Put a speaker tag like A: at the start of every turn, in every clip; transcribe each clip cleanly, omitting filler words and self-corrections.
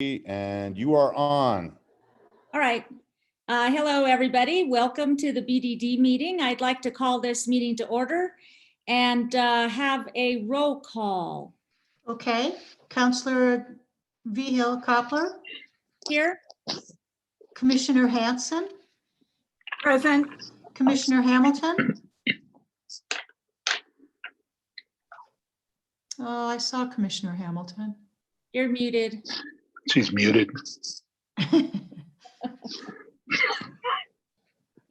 A: And you are on.
B: All right. Hello, everybody. Welcome to the BDD meeting. I'd like to call this meeting to order and have a roll call.
C: Okay, Councillor Vigil Koppler,
B: Here.
C: Commissioner Hanson,
D: Present.
C: Commissioner Hamilton. Oh, I saw Commissioner Hamilton.
B: You're muted.
E: She's muted.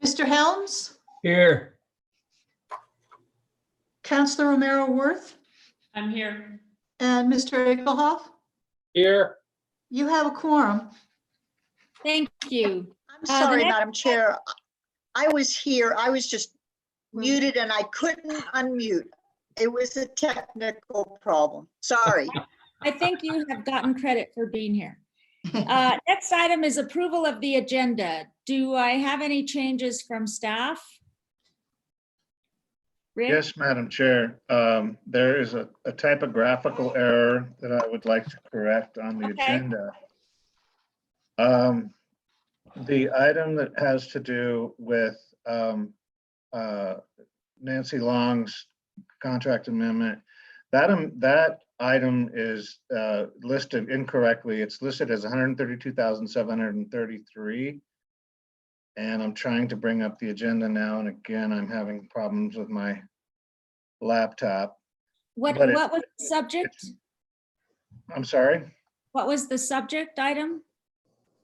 C: Mr. Helms,
D: Here.
C: Councillor Romero Worth,
B: I'm here.
C: and Mr. Egelhoff.
D: Here.
C: You have a quorum.
B: Thank you.
F: I'm sorry,
B: next-
F: Madam Chair. I was here. I was just muted and I couldn't unmute. It was a technical problem. Sorry.
B: I think you have gotten credit for being here. Next item is approval of the agenda. Do I have any changes from staff? Rick?
E: Yes, Madam Chair. There is a typographical error that I would like to correct on the
B: Okay.
E: agenda. The item that has to do with Nancy Long's contract amendment, that item is listed incorrectly. It's listed as 132,733. And I'm trying to bring up the agenda now, and again, I'm having problems with my laptop.
B: What
E: but
B: was the subject?
E: I'm sorry.
B: What was the subject item?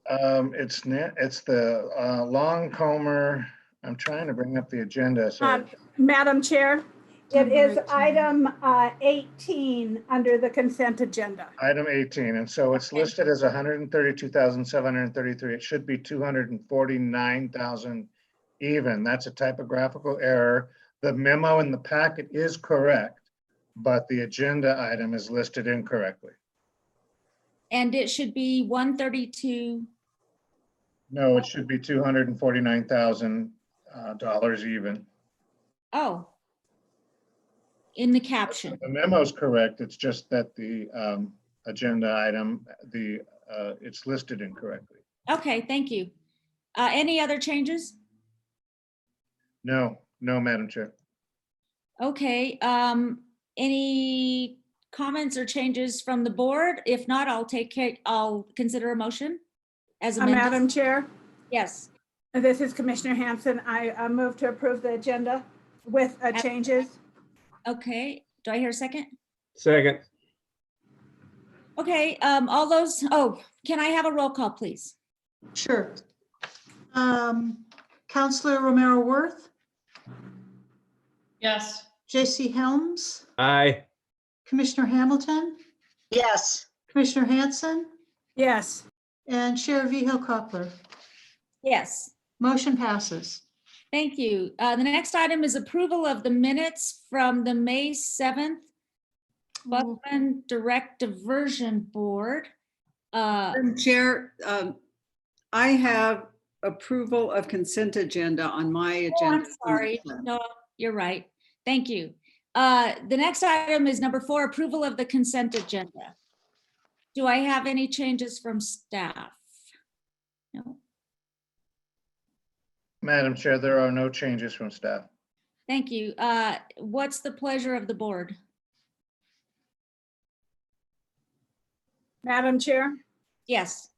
E: It's the Long Comer. I'm trying to bring up the agenda. So
D: Madam Chair, it is
C: Number
D: item 18 under the consent agenda.
E: item 18, and so it's
B: Okay.
E: listed as 132,733. It should be 249,000 even. That's a typographical error. The memo in the packet is correct, but the agenda item is listed incorrectly.
B: And it should be 132.
E: No, it should be $249,000 even.
B: Oh. In the caption.
E: The memo is correct. It's just that the agenda item, it's listed incorrectly.
B: Okay, thank you. Any other changes?
E: No, Madam Chair.
B: Okay, any comments or changes from the board? If not, I'll consider a motion as amended.
D: Madam Chair,
B: Yes,
D: this is Commissioner Hanson. I move to approve the agenda with changes.
B: okay. Do I hear a second?
G: Second.
B: Okay, can I have a roll call, please?
C: Sure. Councillor Romero Worth,
H: Yes.
C: J.C. Helms,
G: Aye.
C: Commissioner Hamilton,
F: Yes,
C: Commissioner Hanson,
D: Yes.
C: and Chair Vigil Koppler.
B: Yes,
C: Motion passes.
B: thank you. The next item is approval of the minutes from the May 7th Buckland Direct Diversion Board.
H: Madam Chair, I have approval of consent agenda on my agenda.
B: Oh, I'm sorry. No, you're right. Thank you. The next item is number 4, approval of the consent agenda. Do I have any changes from staff? No.
E: Madam Chair, there are no changes from staff.
B: Thank you. What's the pleasure of the board?
D: Madam Chair,
B: Yes.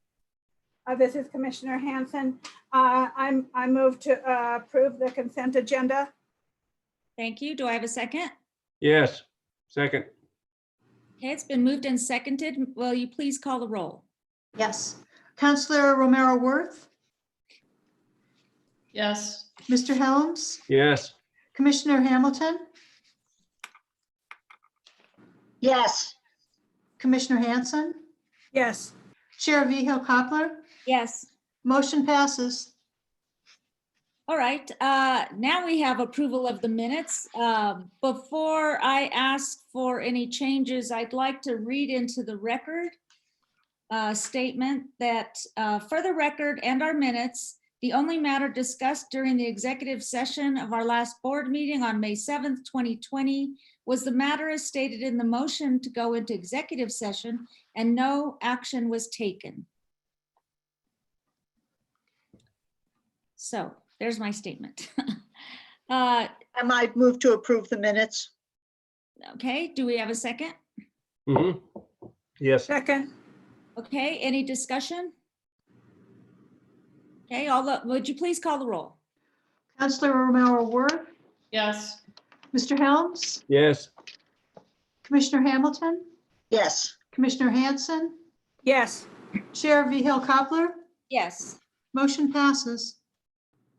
D: this is Commissioner Hanson. I move to approve the consent agenda.
B: Thank you. Do I have a second?
G: Yes. Second.
B: Okay, it's been moved and seconded. Will you please call the roll?
C: Yes. Councillor Romero Worth,
H: Yes.
C: Mr. Helms,
G: Yes.
C: Commissioner Hamilton,
F: yes,
C: Commissioner Hanson,
D: Yes.
C: Chair Vigil Koppler.
B: Yes.
C: Motion passes.
B: All right, now we have approval of the minutes. Before I ask for any changes, I'd like to read into the record statement that for the record and our minutes, The only matter discussed during the executive session of our last board meeting on May 7th, 2020 was the matter as stated in the motion to go into executive session, and no action was taken. So there's my statement.
F: I might move to approve the minutes.
B: Okay, do we have a second?
G: Mhm. Yes.
D: Second,
B: Okay, any discussion? Okay, would you please call the roll?
C: Counselor Romero Worth,
I: Yes.
C: Mr. Helms,
G: Yes.
C: Commissioner Hamilton,
F: Yes,
C: Commissioner Hanson,
D: yes.
C: Chair Vihel Coppler,
B: Yes.
C: motion passes.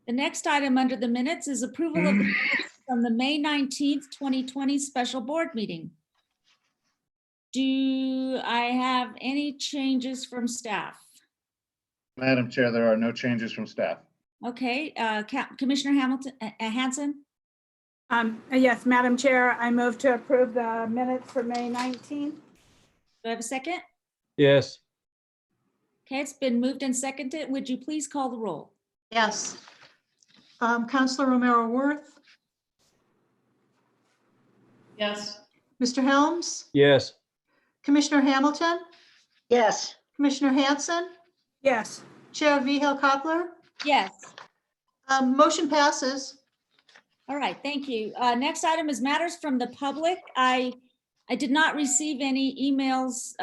B: The next item under the minutes is approval of the minutes from the May 19th, 2020 special board meeting. Do I have any changes from staff?
E: Madam Chair, there are no changes from staff.
B: Okay, Commissioner Hamilton, Hanson,
D: Yes, Madam Chair, I move to approve the minutes for May 19th.
B: do I have a second?
G: Yes.
B: Okay, it's been moved and seconded. Would you please call the roll?
C: Yes. Counselor Romero Worth,
I: Yes.
C: Mr. Helms,
G: Yes.
C: Commissioner Hamilton,
F: yes,
C: Commissioner Hanson,
D: Yes,
C: Chair Vihel Coppler,
B: Yes.
C: motion passes.
B: All right, thank you. Next item is matters from the public. I did not receive any emails,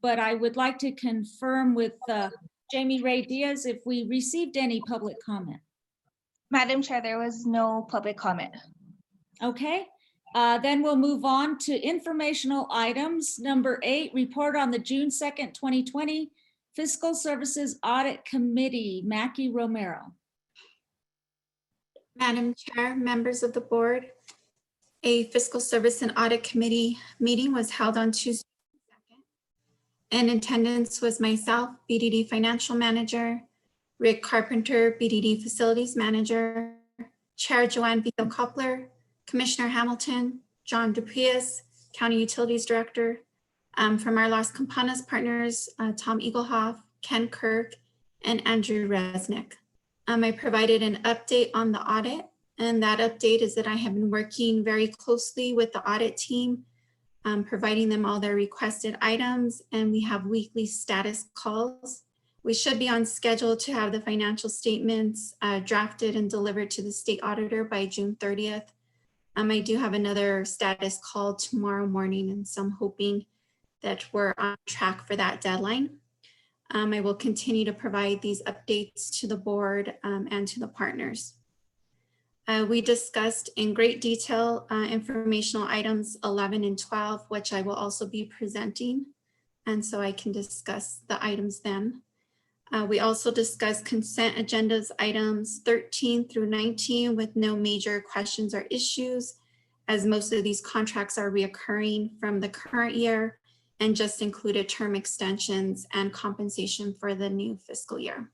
B: but I would like to confirm with Jamie Ray Diaz if we received any public comment.
J: Madam Chair, there was no public comment.
B: Okay, then we'll move on to informational items. Number 8, report on the June 2nd, 2020 Fiscal Services Audit Committee, Mackie Romero.
K: Madam Chair, members of the board, a Fiscal Service and Audit Committee meeting was held on Tuesday. In attendance was myself, BDD Financial Manager, Rick Carpenter, BDD Facilities Manager, Chair Joanne Vito Koppler, Commissioner Hamilton, John Duprius, County Utilities Director, from our Las Campanas partners, Tom Eaglehoff, Ken Kirk, and Andrew Resnick. I provided an update on the audit, and that update is that I have been working very closely with the audit team, providing them all their requested items, and we have weekly status calls. We should be on schedule to have the financial statements drafted and delivered to the state auditor by June 30th. I do have another status call tomorrow morning, and so I'm hoping that we're on track for that deadline. I will continue to provide these updates to the board and to the partners. We discussed in great detail informational items 11 and 12, which I will also be presenting, and so I can discuss the items then. We also discussed consent agendas items 13 through 19 with no major questions or issues, as most of these contracts are reoccurring from the current year and just included term extensions and compensation for the new fiscal year.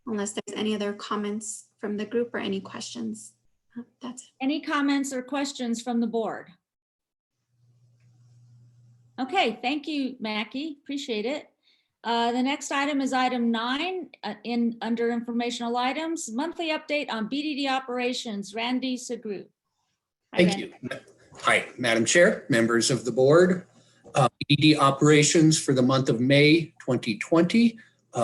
K: Unless there's any other comments from the group or any questions, that's it.
B: Any comments or questions from the board? Okay, thank you, Mackie. Appreciate it. The next item is item 9 under informational items, monthly update on BDD operations. Randy Sagru. Hi,
L: Thank
B: Randy.
L: you. Hi, Madam Chair, members of the board. BDD operations for the month of May 2020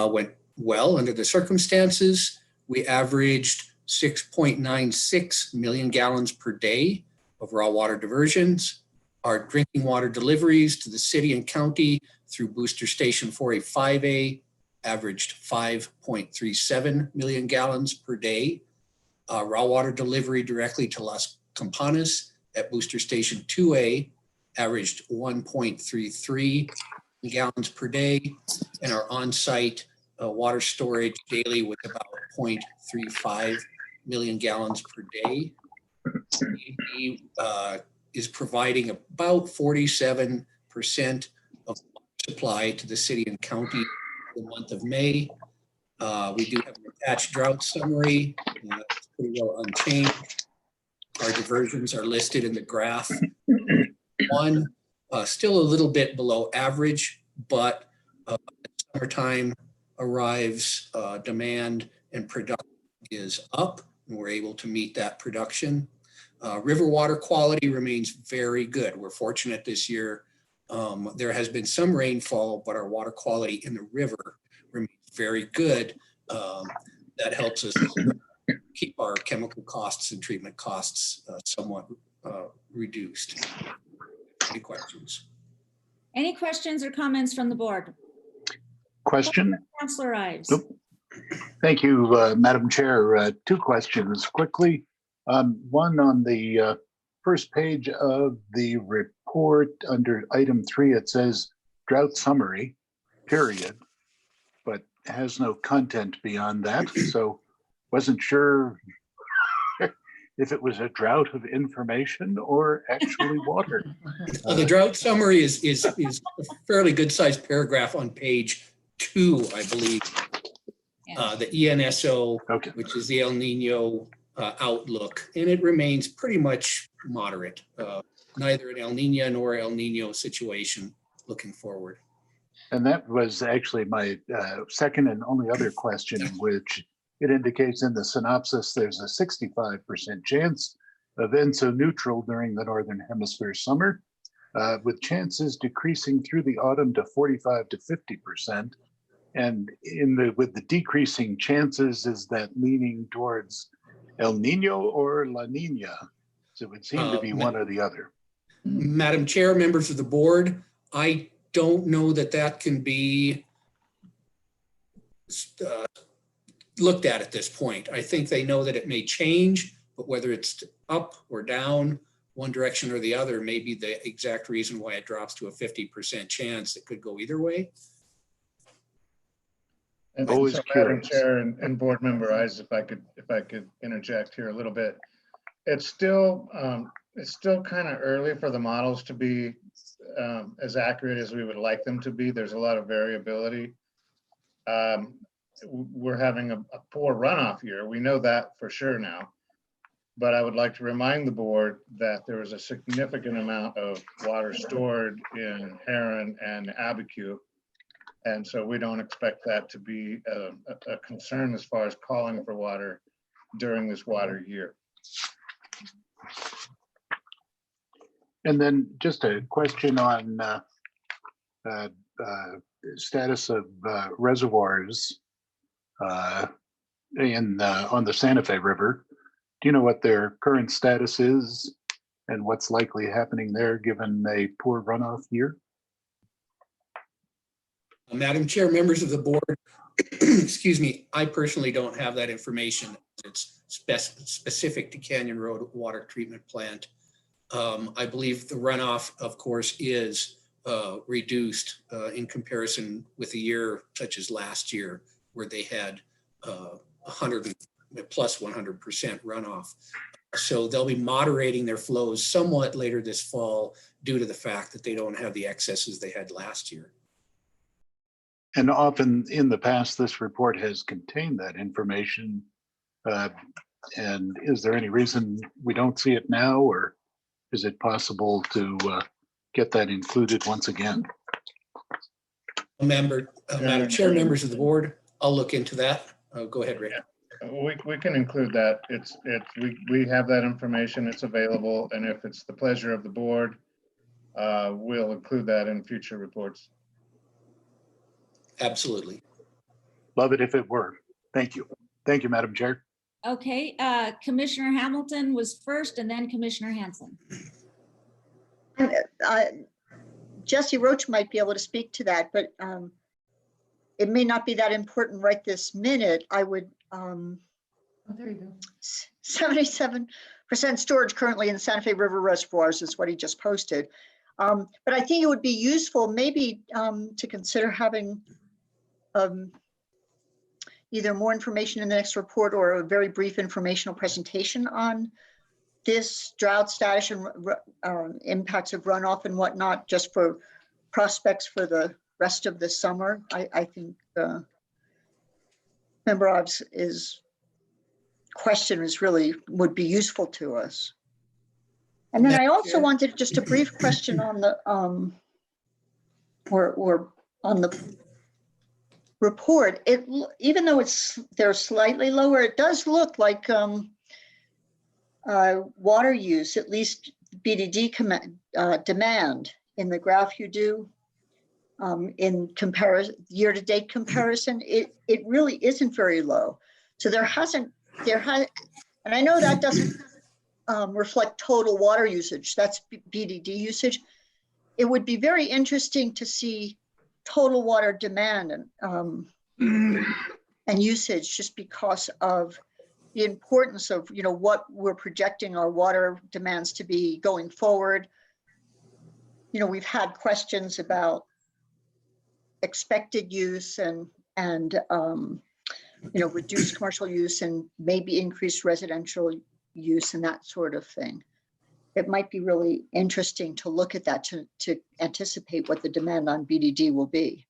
L: went well under the circumstances. We averaged 6.96 million gallons per day of raw water diversions. Our drinking water deliveries to the city and county through Booster Station 485A averaged 5.37 million gallons per day. Raw water delivery directly to Las Campanas at Booster Station 2A averaged 1.33 gallons per day, and our on-site water storage daily was about 0.35 million gallons per day. BDD is providing about 47% of supply to the city and county for the month of May. We do have an attached drought summary. It's pretty well unchanged. Our diversions are listed in the graph. One, still a little bit below average, but summertime arrives, demand and production is up, and we're able to meet that production. River water quality remains very good. We're fortunate this year. There has been some rainfall, but our water quality in the river remains very good. That helps us keep our chemical costs and treatment costs somewhat reduced. Any questions?
B: Any questions or comments from the board?
M: Question.
B: Councillor Ives.
M: Nope. Thank you, Madam Chair. Two questions quickly. One on the first page of the report under item 3, it says drought summary, period, but has no content beyond that. So wasn't sure if it was a drought of information or actually water.
L: The drought summary is a fairly good sized paragraph on page 2, I believe. The ENSO,
M: Okay.
L: which is the El Nino outlook, and it remains pretty much moderate. Neither an El Nino nor El Nino situation looking forward.
M: And that was actually my second and only other question, which it indicates in the synopsis there's a 65% chance of ENSO neutral during the Northern Hemisphere summer, with chances decreasing through the autumn to 45 to 50%. And with the decreasing chances, is that leaning towards El Nino or La Nina? So it would seem to be one or the other.
L: Madam Chair, members of the board, I don't know that that can be looked at this point. I think they know that it may change, but whether it's up or down, one direction or the other, may be the exact reason why it drops to a 50% chance. It could go either way.
E: And
M: Always
E: so, Madam
M: curious.
E: Chair and board member Ives, if I could interject here a little bit. It's still kind of early for the models to be as accurate as we would like them to be. There's a lot of variability. We're having a poor runoff year. We know that for sure now. But I would like to remind the board that there was a significant amount of water stored in Heron and Abiquiu. And so we don't expect that to be a concern as far as calling for water during this water year.
M: And then just a question on status of reservoirs on the Santa Fe River. Do you know what their current status is and what's likely happening there given a poor runoff year?
L: Madam Chair, members of the board, excuse me, I personally don't have that information. It's specific to Canyon Road Water Treatment Plant. I believe the runoff, of course, is reduced in comparison with a year such as last year, where they had 100 plus 100% runoff. So they'll be moderating their flows somewhat later this fall due to the fact that they don't have the excesses they had last year.
M: And often in the past, this report has contained that information. And is there any reason we don't see it now, or is it possible to get that included once again?
L: Madam Chair, members of the board, I'll look into that. Go ahead, Rick.
E: We can include that. We have that information. It's available, and if it's the pleasure of the board, we'll include that in future reports.
L: Absolutely.
M: Love it if it were. Thank you. Thank you, Madam Chair.
B: Okay, Commissioner Hamilton was first and then Commissioner Hanson.
F: Jesse Roach might be able to speak to that, but it may not be that important right this minute. I would,
I: Oh, there you go.
F: 77% storage currently in the Santa Fe River Reservoirs is what he just posted. But I think it would be useful maybe to consider having either more information in the next report or a very brief informational presentation on this drought status and impacts of runoff and whatnot, just for prospects for the rest of the summer. I think Member Ives' question would be useful to us. And then I also wanted just a brief question on the or on the report, even though they're slightly lower, it does look like water use, at least BDD demand in the graph you do in comparison, year-to-date comparison, it really isn't very low. So and I know that doesn't reflect total water usage, that's BDD usage. It would be very interesting to see total water demand and usage, just because of the importance of, you know, what we're projecting our water demands to be going forward. You know, we've had questions about expected use and you know, reduced commercial use and maybe increased residential use and that sort of thing. It might be really interesting to look at that to anticipate what the demand on BDD will be.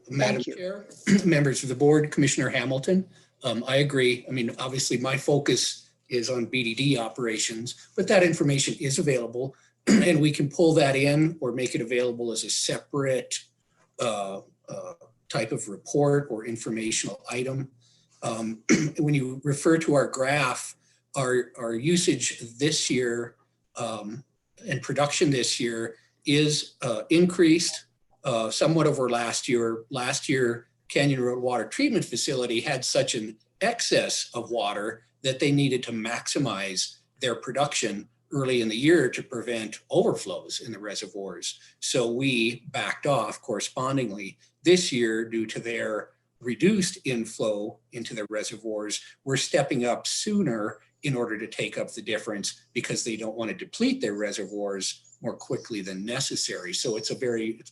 L: Madam Chair, members of the board, Commissioner Hamilton, I agree. I mean, obviously my focus is on BDD operations, but that information is available and we can pull that in or make it available as a separate type of report or informational item. When you refer to our graph, our usage this year and production this year is increased somewhat over last year. Last year, Canyon Road Water Treatment Facility had such an excess of water that they needed to maximize their production early in the year to prevent overflows in the reservoirs. So we backed off correspondingly. This year, due to their reduced inflow into the reservoirs, we're stepping up sooner in order to take up the difference because they don't want to deplete their reservoirs more quickly than necessary. So it's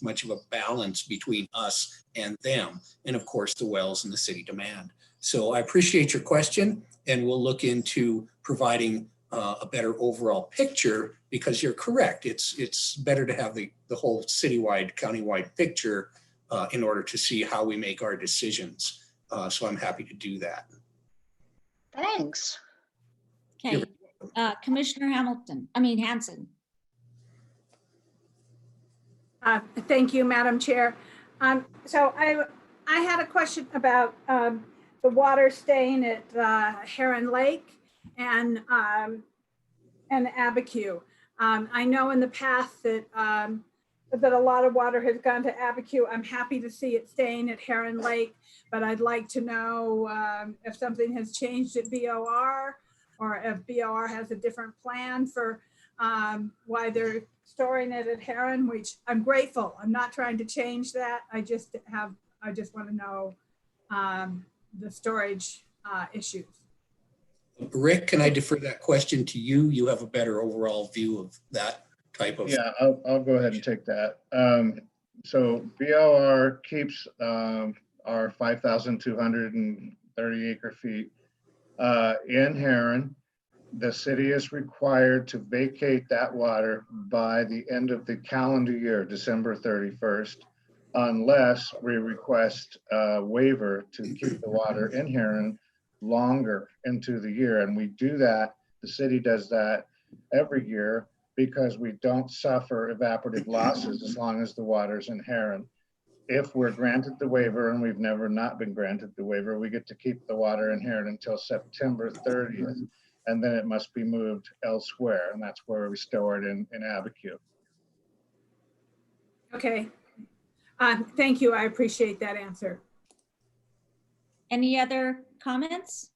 L: much of a balance between us and them. And of course, the wells and the city demand. So I appreciate your question and we'll look into providing a better overall picture, because you're correct. It's better to have the whole citywide, countywide picture in order to see how we make our decisions. So I'm happy to do that.
F: Thanks.
B: Okay, Commissioner Hanson.
D: Thank you, Madam Chair. So I had a question about the water staying at Heron Lake and Abiquiu. I know in the past that a lot of water has gone to Abiquiu. I'm happy to see it staying at Heron Lake, but I'd like to know if something has changed at BOR, or if BOR has a different plan for why they're storing it at Heron, which I'm grateful. I'm not trying to change that. I just want to know the storage issues.
L: Rick, can I defer that question to you? You have a better overall view of that type of.
E: Yeah, I'll go ahead and take that. So BOR keeps our 5,230 acre feet in Heron. The city is required to vacate that water by the end of the calendar year, December 31st, unless we request a waiver to keep the water in Heron longer into the year. And we do that, the city does that every year because we don't suffer evaporative losses as long as the water's in Heron. If we're granted the waiver, and we've never not been granted the waiver, we get to keep the water in Heron until September 30th. And then it must be moved elsewhere. And that's where we store it in Abiquiu.
D: Okay. Thank you. I appreciate that answer.
B: Any other comments,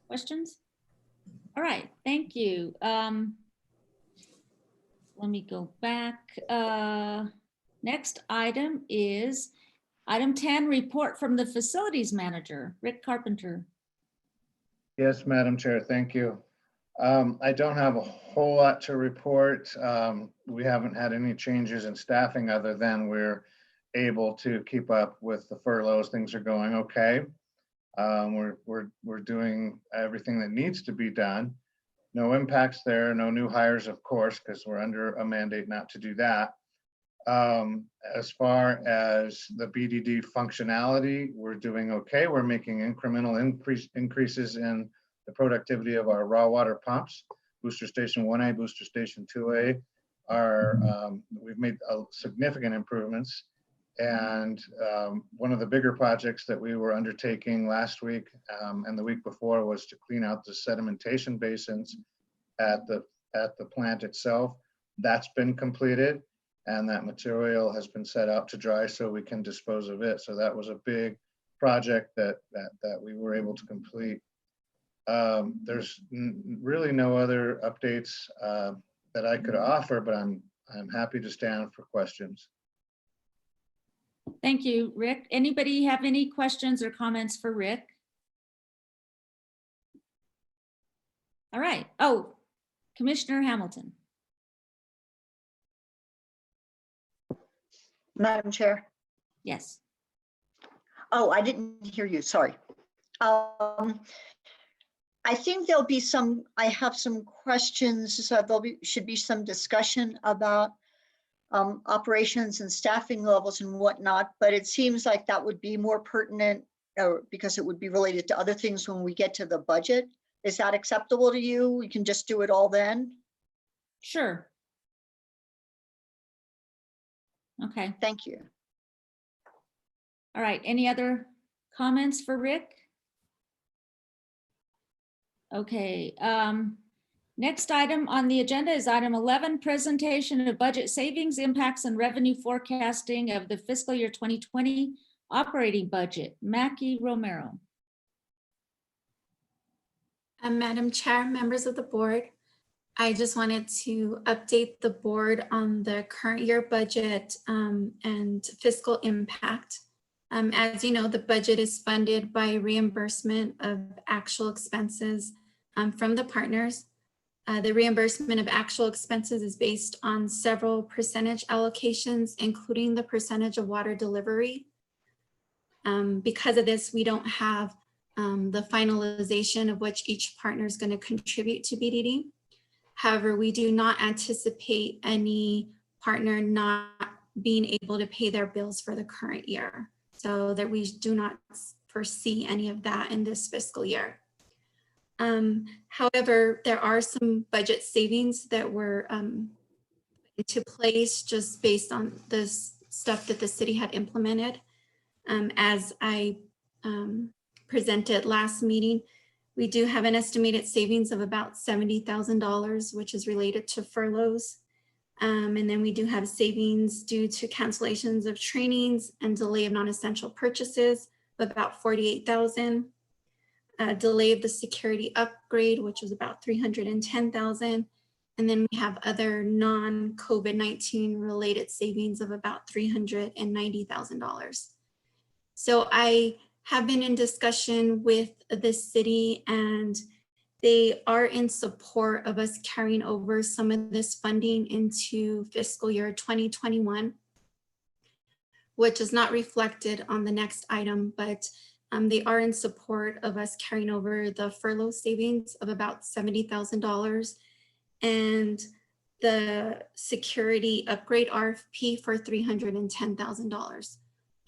B: questions? All right, thank you. Let me go back. Next item is item 10, report from the facilities manager, Rick Carpenter.
E: Yes, Madam Chair, thank you. I don't have a whole lot to report. We haven't had any changes in staffing other than we're able to keep up with the furloughs. Things are going okay. We're doing everything that needs to be done. No impacts there, no new hires, of course, because we're under a mandate not to do that. As far as the BDD functionality, we're doing okay. We're making incremental increases in the productivity of our raw water pumps. Booster Station 1A, Booster Station 2A we've made significant improvements And one of the bigger projects that we were undertaking last week and the week before was to clean out the sedimentation basins at the plant itself. That's been completed, and that material has been set out to dry so we can dispose of it. So that was a big project that we were able to complete. There's really no other updates that I could offer, but I'm happy to stand for questions.
B: Thank you, Rick. Anybody have any questions or comments for Rick? All right. Oh, Commissioner Hamilton.
F: Madam Chair.
B: Yes.
F: Oh, I didn't hear you, sorry. I think there'll be some, I have some questions, so should be some discussion about operations and staffing levels and whatnot, but it seems like that would be more pertinent because it would be related to other things when we get to the budget. Is that acceptable to you? We can just do it all then?
B: Sure. Okay.
F: Thank you.
B: All right. Any other comments for Rick? Okay. Next item on the agenda is item 11, presentation of budget savings, impacts, and revenue forecasting of the fiscal year 2020 operating budget. Mackie Romero.
K: Madam Chair, members of the board, I just wanted to update the board on the current year budget and fiscal impact. As you know, the budget is funded by reimbursement of actual expenses from the partners. The reimbursement of actual expenses is based on several percentage allocations, including the percentage of water delivery. Because of this, we don't have the finalization of which each partner is going to contribute to BDD. However, we do not anticipate any partner not being able to pay their bills for the current year, so that we do not foresee any of that in this fiscal year. However, there are some budget savings that were into place just based on this stuff that the city had implemented. As I presented last meeting, we do have an estimated savings of about $70,000, which is related to furloughs. And then we do have savings due to cancellations of trainings and delay of non-essential purchases of about $48,000. Delay of the security upgrade, which was about $310,000. And then we have other non-COVID-19 related savings of about $390,000. So I have been in discussion with the city, and they are in support of us carrying over some of this funding into fiscal year 2021, which is not reflected on the next item, but they are in support of us carrying over the furlough savings of about $70,000 and the security upgrade RFP for $310,000.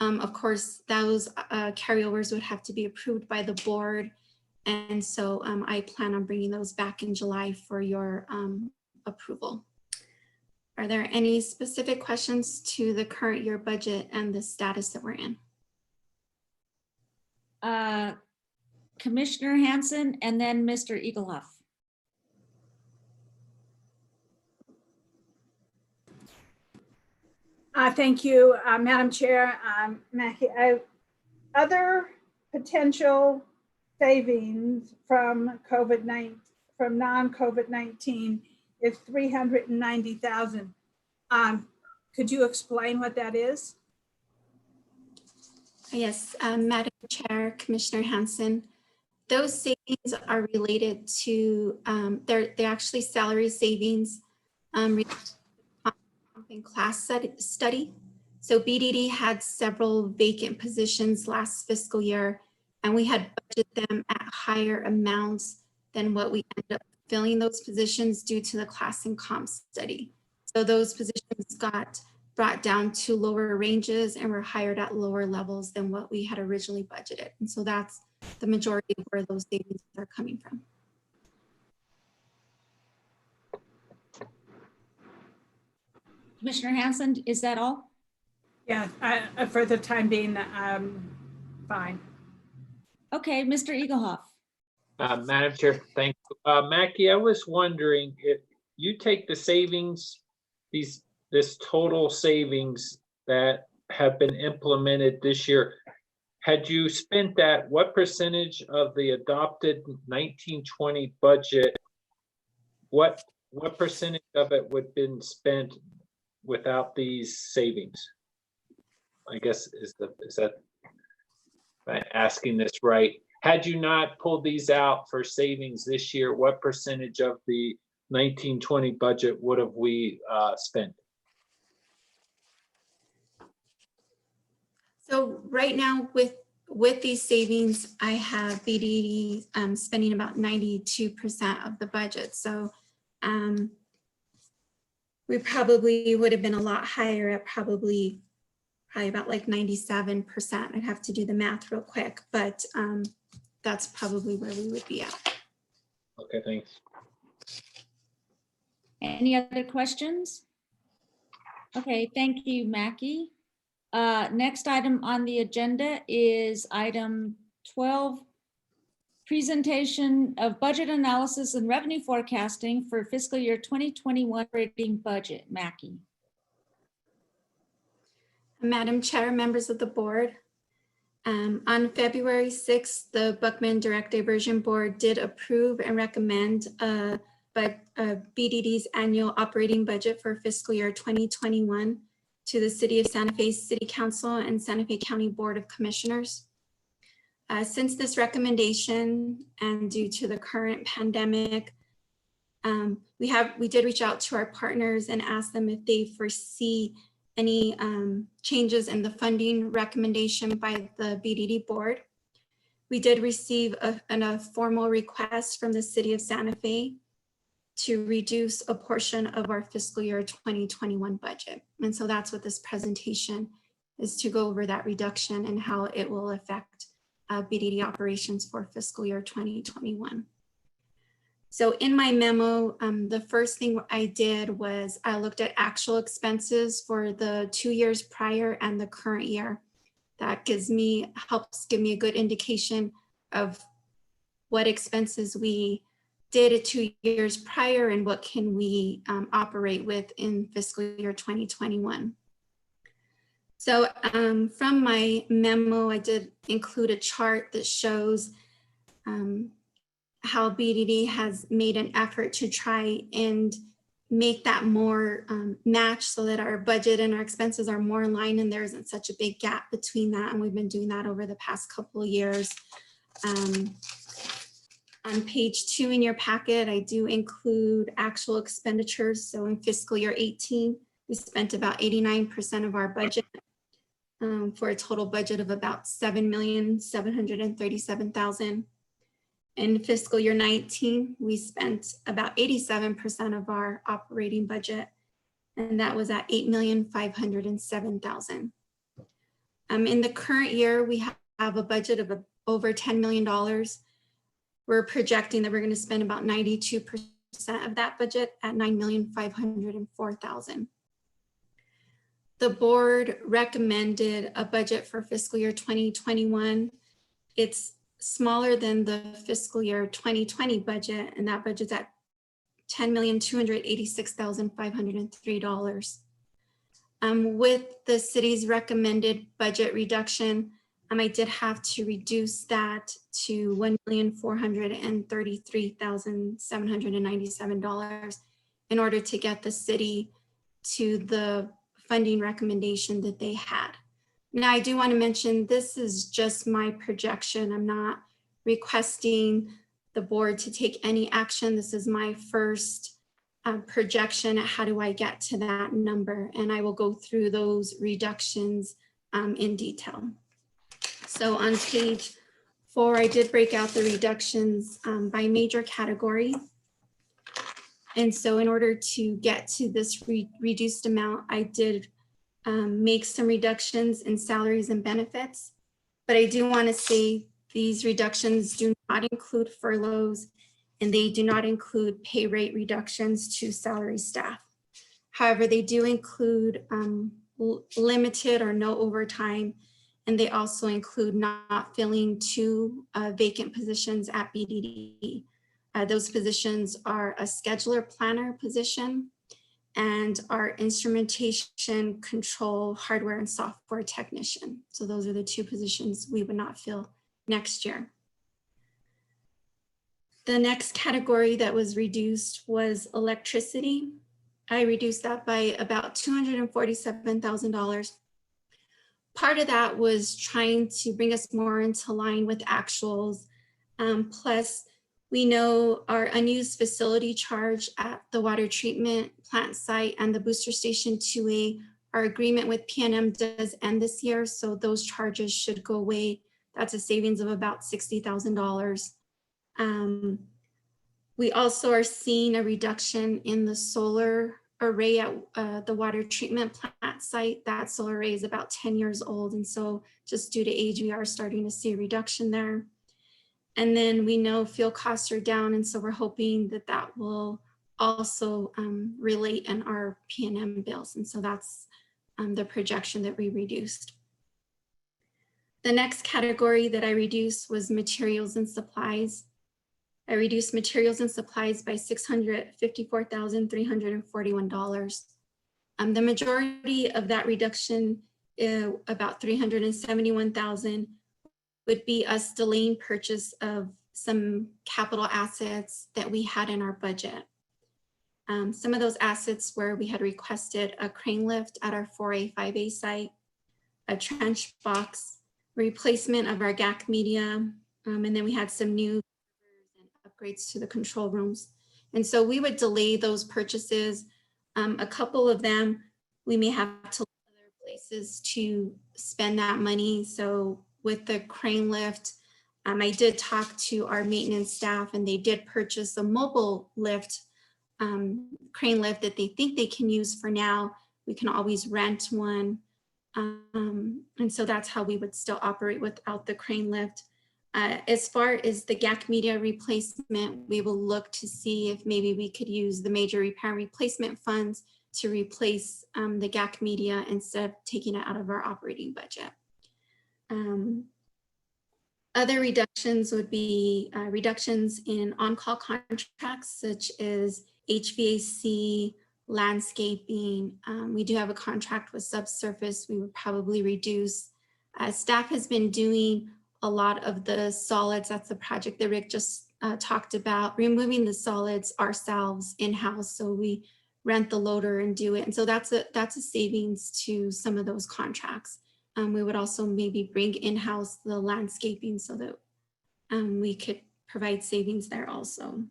K: Of course, those carryovers would have to be approved by the board. And so I plan on bringing those back in July for your approval. Are there any specific questions to the current year budget and the status that we're in?
B: Commissioner Hanson and then Mr. Eaglehoff.
D: Thank you, Madam Chair. Mackie, other potential savings from non-COVID-19 is $390,000. Could you explain what that is?
K: Yes, Madam Chair, Commissioner Hanson, those savings are related to, they're actually salary savings in class study. So BDD had several vacant positions last fiscal year, and we had budgeted them at higher amounts than what we ended up filling those positions due to the class and comp study. So those positions got brought down to lower ranges and were hired at lower levels than what we had originally budgeted. And so that's the majority of where those savings are coming from.
B: Commissioner Hanson, is that all?
D: Yeah, for the time being, fine.
B: Okay, Mr. Eaglehawk.
N: Madam Chair, thank you. Mackie, I was wondering if you take the savings, this total savings that have been implemented this year, had you spent that, what percentage of the adopted 1920 budget, what percentage of it would have been spent without these savings? I guess is that, am I asking this right? Had you not pulled these out for savings this year, what percentage of the 1920 budget would have we spent?
K: So right now with these savings, I have BDD spending about 92% of the budget. So we probably would have been a lot higher at probably about like 97%. I'd have to do the math real quick, but that's probably where we would be at.
N: Okay, thanks.
B: Any other questions? Okay, thank you, Mackie. Next item on the agenda is item 12, presentation of budget analysis and revenue forecasting for fiscal year 2021 operating budget. Mackie.
K: Madam Chair, members of the board, on February 6th, the Buckman Direct Diversion Board did approve and recommend BDD's annual operating budget for fiscal year 2021 to the City of Santa Fe City Council and Santa Fe County Board of Commissioners. Since this recommendation and due to the current pandemic, we did reach out to our partners and ask them if they foresee any changes in the funding recommendation by the BDD board. We did receive a formal request from the City of Santa Fe to reduce a portion of our fiscal year 2021 budget. And so that's what this presentation is, to go over that reduction and how it will affect BDD operations for fiscal year 2021. So in my memo, the first thing I did was I looked at actual expenses for the 2 years prior and the current year. That helps give me a good indication of what expenses we did 2 years prior and what can we operate with in fiscal year 2021. So from my memo, I did include a chart that shows how BDD has made an effort to try and make that more match so that our budget and our expenses are more in line and there isn't such a big gap between that. And we've been doing that over the past couple of years. On page 2 in your packet, I do include actual expenditures. So in fiscal year 18, we spent about 89% of our budget for a total budget of about $7,737,000. In fiscal year 19, we spent about 87% of our operating budget, and that was at $8,507,000. In the current year, we have a budget of over $10 million. We're projecting that we're going to spend about 92% of that budget at $9,504,000. The board recommended a budget for fiscal year 2021. It's smaller than the fiscal year 2020 budget, and that budget's at $10,286,503. With the city's recommended budget reduction, I did have to reduce that to $1,433,797 in order to get the city to the funding recommendation that they had. Now, I do want to mention this is just my projection. I'm not requesting the board to take any action. This is my first projection at how do I get to that number, and I will go through those reductions in detail. So on page 4, I did break out the reductions by major category. And so in order to get to this reduced amount, I did make some reductions in salaries and benefits. But I do want to say these reductions do not include furloughs, and they do not include pay rate reductions to salary staff. However, they do include limited or no overtime. And they also include not filling 2 vacant positions at BDD. Those positions are a scheduler planner position and our instrumentation control hardware and software technician. So those are the 2 positions we would not fill next year. The next category that was reduced was electricity. I reduced that by about $247,000. Part of that was trying to bring us more into line with actuals. Plus, we know our unused facility charge at the water treatment plant site and the booster station 2A, our agreement with PNM does end this year, so those charges should go away. That's a savings of about $60,000. We also are seeing a reduction in the solar array at the water treatment plant site. That solar array is about 10 years old, and so just due to age, we are starting to see a reduction there. And then we know fuel costs are down, and so we're hoping that that will also relate in our PNM bills. And so that's the projection that we reduced. The next category that I reduced was materials and supplies. I reduced materials and supplies by $654,341. The majority of that reduction, about $371,000, would be us delaying purchase of some capital assets that we had in our budget. Some of those assets were we had requested a crane lift at our 4A, 5A site, a trench box, replacement of our GAC media, and then we had some new upgrades to the control rooms. And so we would delay those purchases. A couple of them, we may have to look at other places to spend that money. So with the crane lift, I did talk to our maintenance staff and they did purchase a mobile lift, crane lift that they think they can use for now. We can always rent one. And so that's how we would still operate without the crane lift. As far as the GAC media replacement, we will look to see if maybe we could use the major repair and replacement funds to replace the GAC media instead of taking it out of our operating budget. Other reductions would be reductions in on-call contracts, such as HVAC, landscaping. We do have a contract with Subsurface. We would probably reduce. Staff has been doing a lot of the solids. That's the project that Rick just talked about, removing the solids ourselves in-house. So we rent the loader and do it. And so that's a savings to some of those contracts. We would also maybe bring in-house the landscaping so that we could provide savings there also.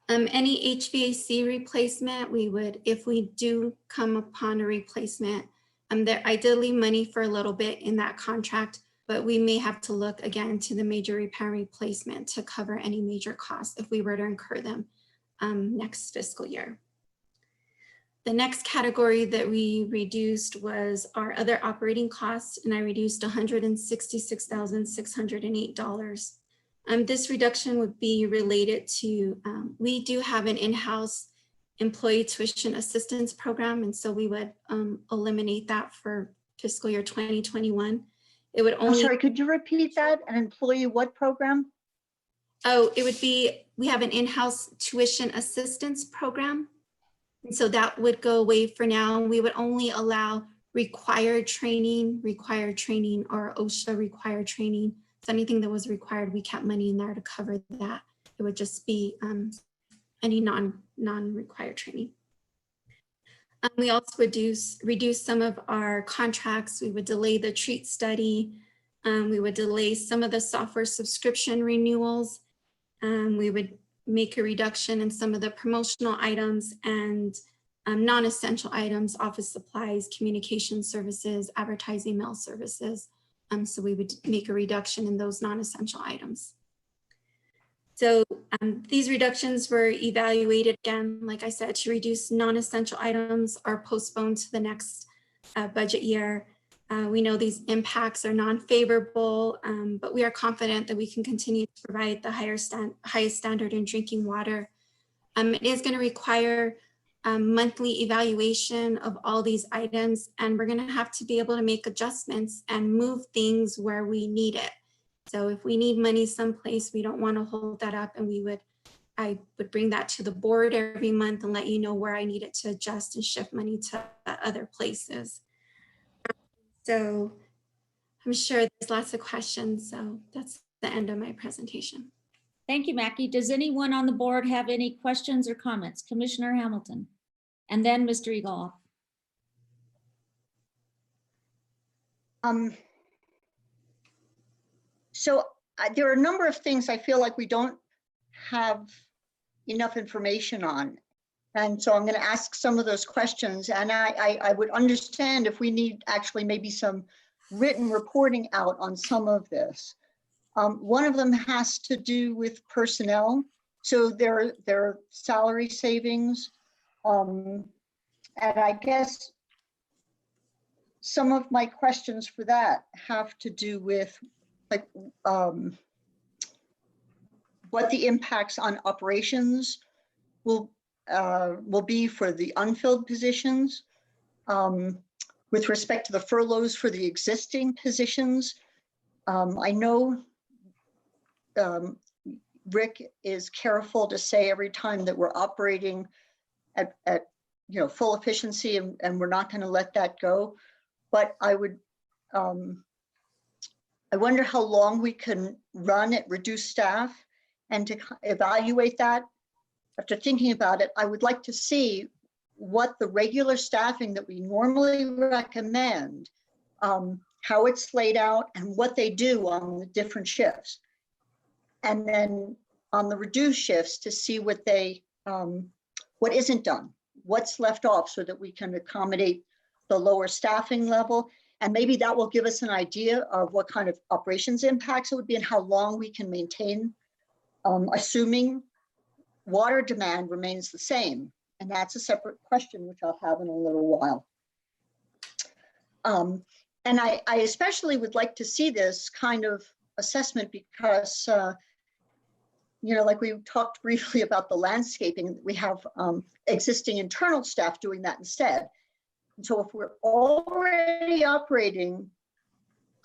K: Any HVAC replacement, we would, if we do come upon a replacement, there I did leave money for a little bit in that contract, but we may have to look again to the major repair and replacement to cover any major costs if we were to incur them next fiscal year. The next category that we reduced was our other operating costs, and I reduced $166,608. This reduction would be related to, we do have an in-house employee tuition assistance program, and so we would eliminate that for fiscal year 2021. It would only—
F: I'm sorry, could you repeat that? An employee what program?
K: Oh, it would be, we have an in-house tuition assistance program. And so that would go away for now. We would only allow required training or OSHA required training. So anything that was required, we kept money in there to cover that. It would just be any non-required training. We also would reduce some of our contracts. We would delay the treat study. We would delay some of the software subscription renewals. We would make a reduction in some of the promotional items and non-essential items, office supplies, communication services, advertising, mail services. So we would make a reduction in those non-essential items. So these reductions were evaluated again, like I said, to reduce non-essential items are postponed to the next budget year. We know these impacts are non-favorable, but we are confident that we can continue to provide the highest standard in drinking water. It is going to require monthly evaluation of all these items, and we're going to have to be able to make adjustments and move things where we need it. So if we need money someplace, we don't want to hold that up, and I would bring that to the board every month and let you know where I needed to adjust and shift money to other places. So I'm sure there's lots of questions, so that's the end of my presentation.
B: Thank you, Mackie. Does anyone on the board have any questions or comments? Commissioner Hamilton, and then Mr. Eagle.
F: So there are a number of things I feel like we don't have enough information on. And so I'm going to ask some of those questions, and I would understand if we need actually maybe some written reporting out on some of this. One of them has to do with personnel. So there are salary savings. And I guess some of my questions for that have to do with like what the impacts on operations will be for the unfilled positions. With respect to the furloughs for the existing positions, I know Rick is careful to say every time that we're operating at full efficiency, and we're not going to let that go. But I wonder how long we can run at reduced staff, and to evaluate that. After thinking about it, I would like to see what the regular staffing that we normally recommend, how it's laid out and what they do on the different shifts. And then on the reduced shifts to see what what isn't done, what's left off, so that we can accommodate the lower staffing level. And maybe that will give us an idea of what kind of operations impacts it would be and how long we can maintain, assuming water demand remains the same. And that's a separate question, which I'll have in a little while. And I especially would like to see this kind of assessment because, like we talked briefly about the landscaping, we have existing internal staff doing that instead. And so if we're already operating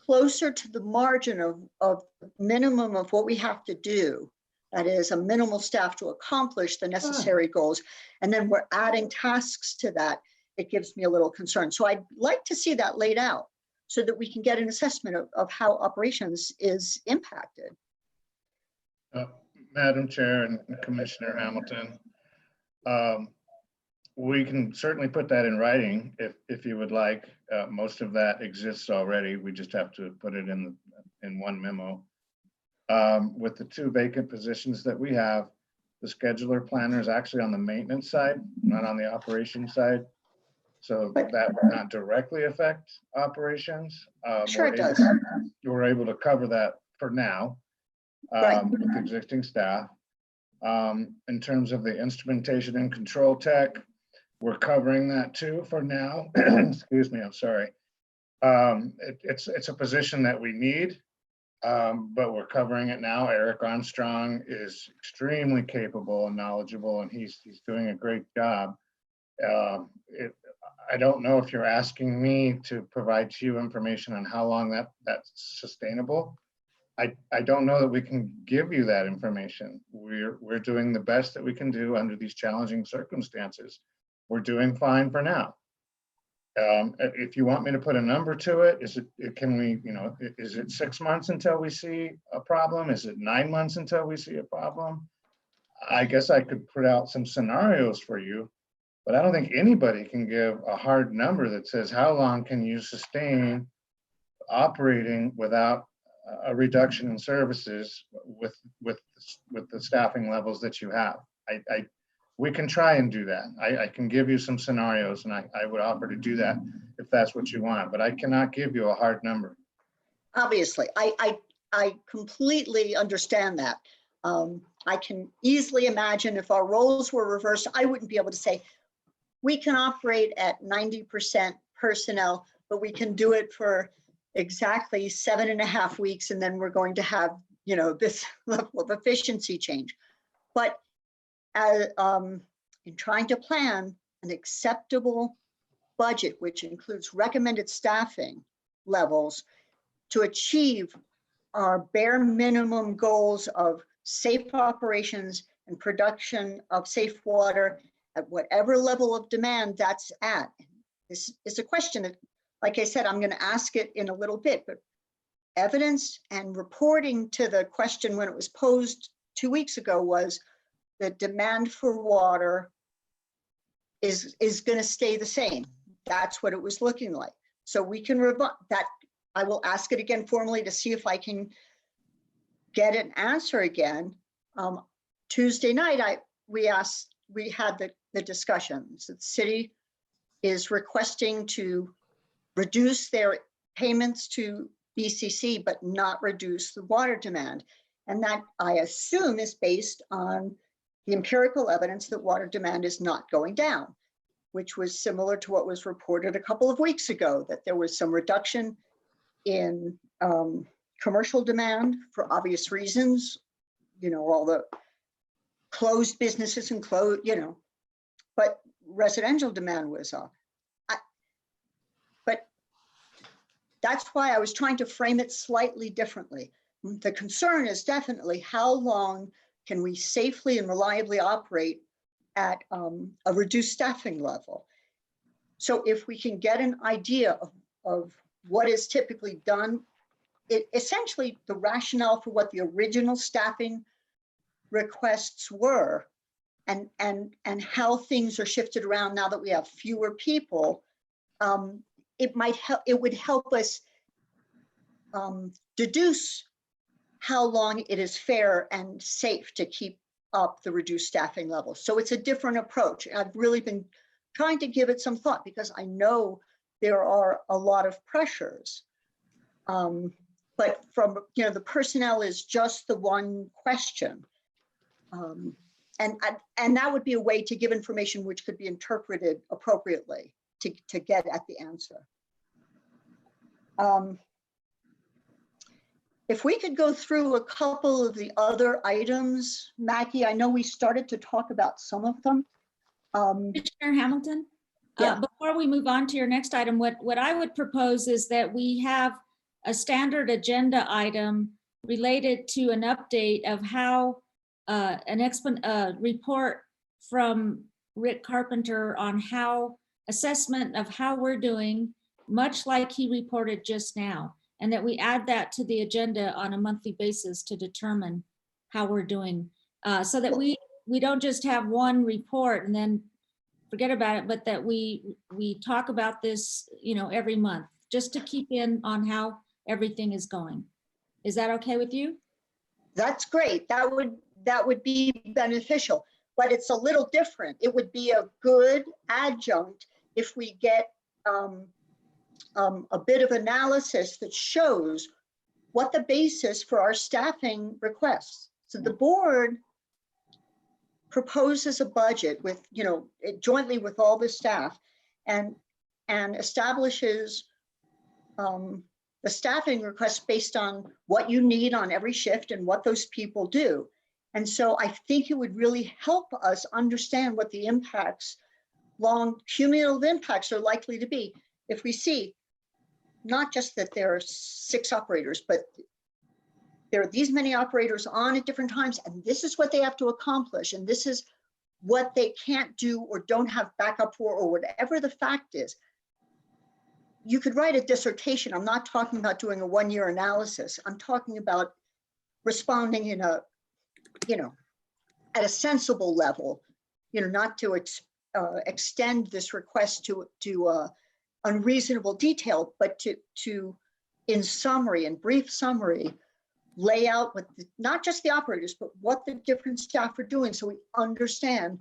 F: closer to the margin of minimum of what we have to do, that is a minimal staff to accomplish the necessary goals, and then we're adding tasks to that, it gives me a little concern. So I'd like to see that laid out so that we can get an assessment of how operations is impacted.
E: Madam Chair and Commissioner Hamilton, we can certainly put that in writing if you would like. Most of that exists already. We just have to put it in one memo. With the 2 vacant positions that we have, the scheduler planner is actually on the maintenance side, not on the operations side. So that would not directly affect operations.
F: Sure it does.
E: We're able to cover that for now with existing staff. In terms of the instrumentation and control tech, we're covering that too for now. Excuse me, I'm sorry. It's a position that we need. But we're covering it now. Eric Armstrong is extremely capable and knowledgeable, and he's doing a great job. I don't know if you're asking me to provide to you information on how long that's sustainable. I don't know that we can give you that information. We're doing the best that we can do under these challenging circumstances. We're doing fine for now. If you want me to put a number to it, is it 6 months until we see a problem? Is it 9 months until we see a problem? I guess I could put out some scenarios for you, but I don't think anybody can give a hard number that says how long can you sustain operating without a reduction in services with the staffing levels that you have. We can try and do that. I can give you some scenarios, and I would offer to do that if that's what you want, but I cannot give you a hard number.
F: Obviously, I completely understand that. I can easily imagine if our roles were reversed, I wouldn't be able to say, we can operate at 90% personnel, but we can do it for exactly 7.5 weeks, and then we're going to have, this level of efficiency change. But in trying to plan, an acceptable budget, which includes recommended staffing levels to achieve our bare minimum goals of safe operations and production of safe water at whatever level of demand that's at. This is a question that, like I said, I'm going to ask it in a little bit, but evidence and reporting to the question when it was posed 2 weeks ago was the demand for water is going to stay the same. That's what it was looking like. So we can rebut that. I will ask it again formally to see if I can get an answer again. Tuesday night, we had the discussions. The city is requesting to reduce their payments to BCC, but not reduce the water demand. And that, I assume, is based on the empirical evidence that water demand is not going down, which was similar to what was reported a couple of weeks ago, that there was some reduction in commercial demand for obvious reasons, all the closed businesses and closed, but residential demand was up. But that's why I was trying to frame it slightly differently. The concern is definitely how long can we safely and reliably operate at a reduced staffing level. So if we can get an idea of what is typically done, essentially the rationale for what the original staffing requests were, and how things are shifted around now that we have fewer people, it would help us deduce how long it is fair and safe to keep up the reduced staffing levels. So it's a different approach. I've really been trying to give it some thought because I know there are a lot of pressures. But from, the personnel is just the one question. And that would be a way to give information which could be interpreted appropriately to get at the answer. If we could go through a couple of the other items, Mackie, I know we started to talk about some of them.
B: Commissioner Hamilton,
F: Yeah.
B: before we move on to your next item, what I would propose is that we have a standard agenda item related to an update of how a report from Rick Carpenter on how assessment of how we're doing, much like he reported just now, and that we add that to the agenda on a monthly basis to determine how we're doing, so that we don't just have one report and then forget about it, but that we talk about this, every month, just to keep in on how everything is going. Is that okay with you?
F: That's great. That would be beneficial, but it's a little different. It would be a good adjunct if we get a bit of analysis that shows what the basis for our staffing requests. So the board proposes a budget with, jointly with all the staff, and establishes the staffing requests based on what you need on every shift and what those people do. And so I think it would really help us understand what the impacts, long cumulative impacts, are likely to be. If we see not just that there are 6 operators, but there are these many operators on at different times, and this is what they have to accomplish, and this is what they can't do or don't have backup for, or whatever the fact is. You could write a dissertation. I'm not talking about doing a 1-year analysis. I'm talking about responding in a, at a sensible level, not to extend this request to unreasonable detail, but to, in summary, in brief summary, lay out what not just the operators, but what the different staff are doing, so we understand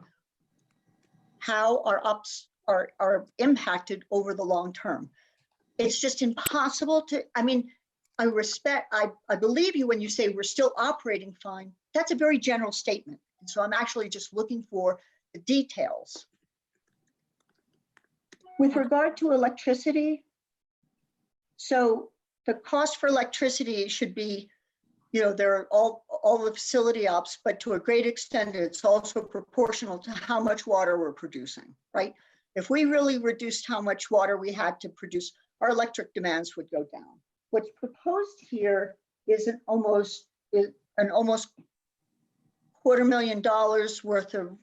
F: how our ops are impacted over the long term. It's just impossible to, I believe you when you say we're still operating fine. That's a very general statement. And so I'm actually just looking for the details. With regard to electricity, so the cost for electricity should be, there are all the facility ops, but to a great extent, it's also proportional to how much water we're producing, right? If we really reduced how much water we had to produce, our electric demands would go down. What's proposed here is an almost $250,000 worth of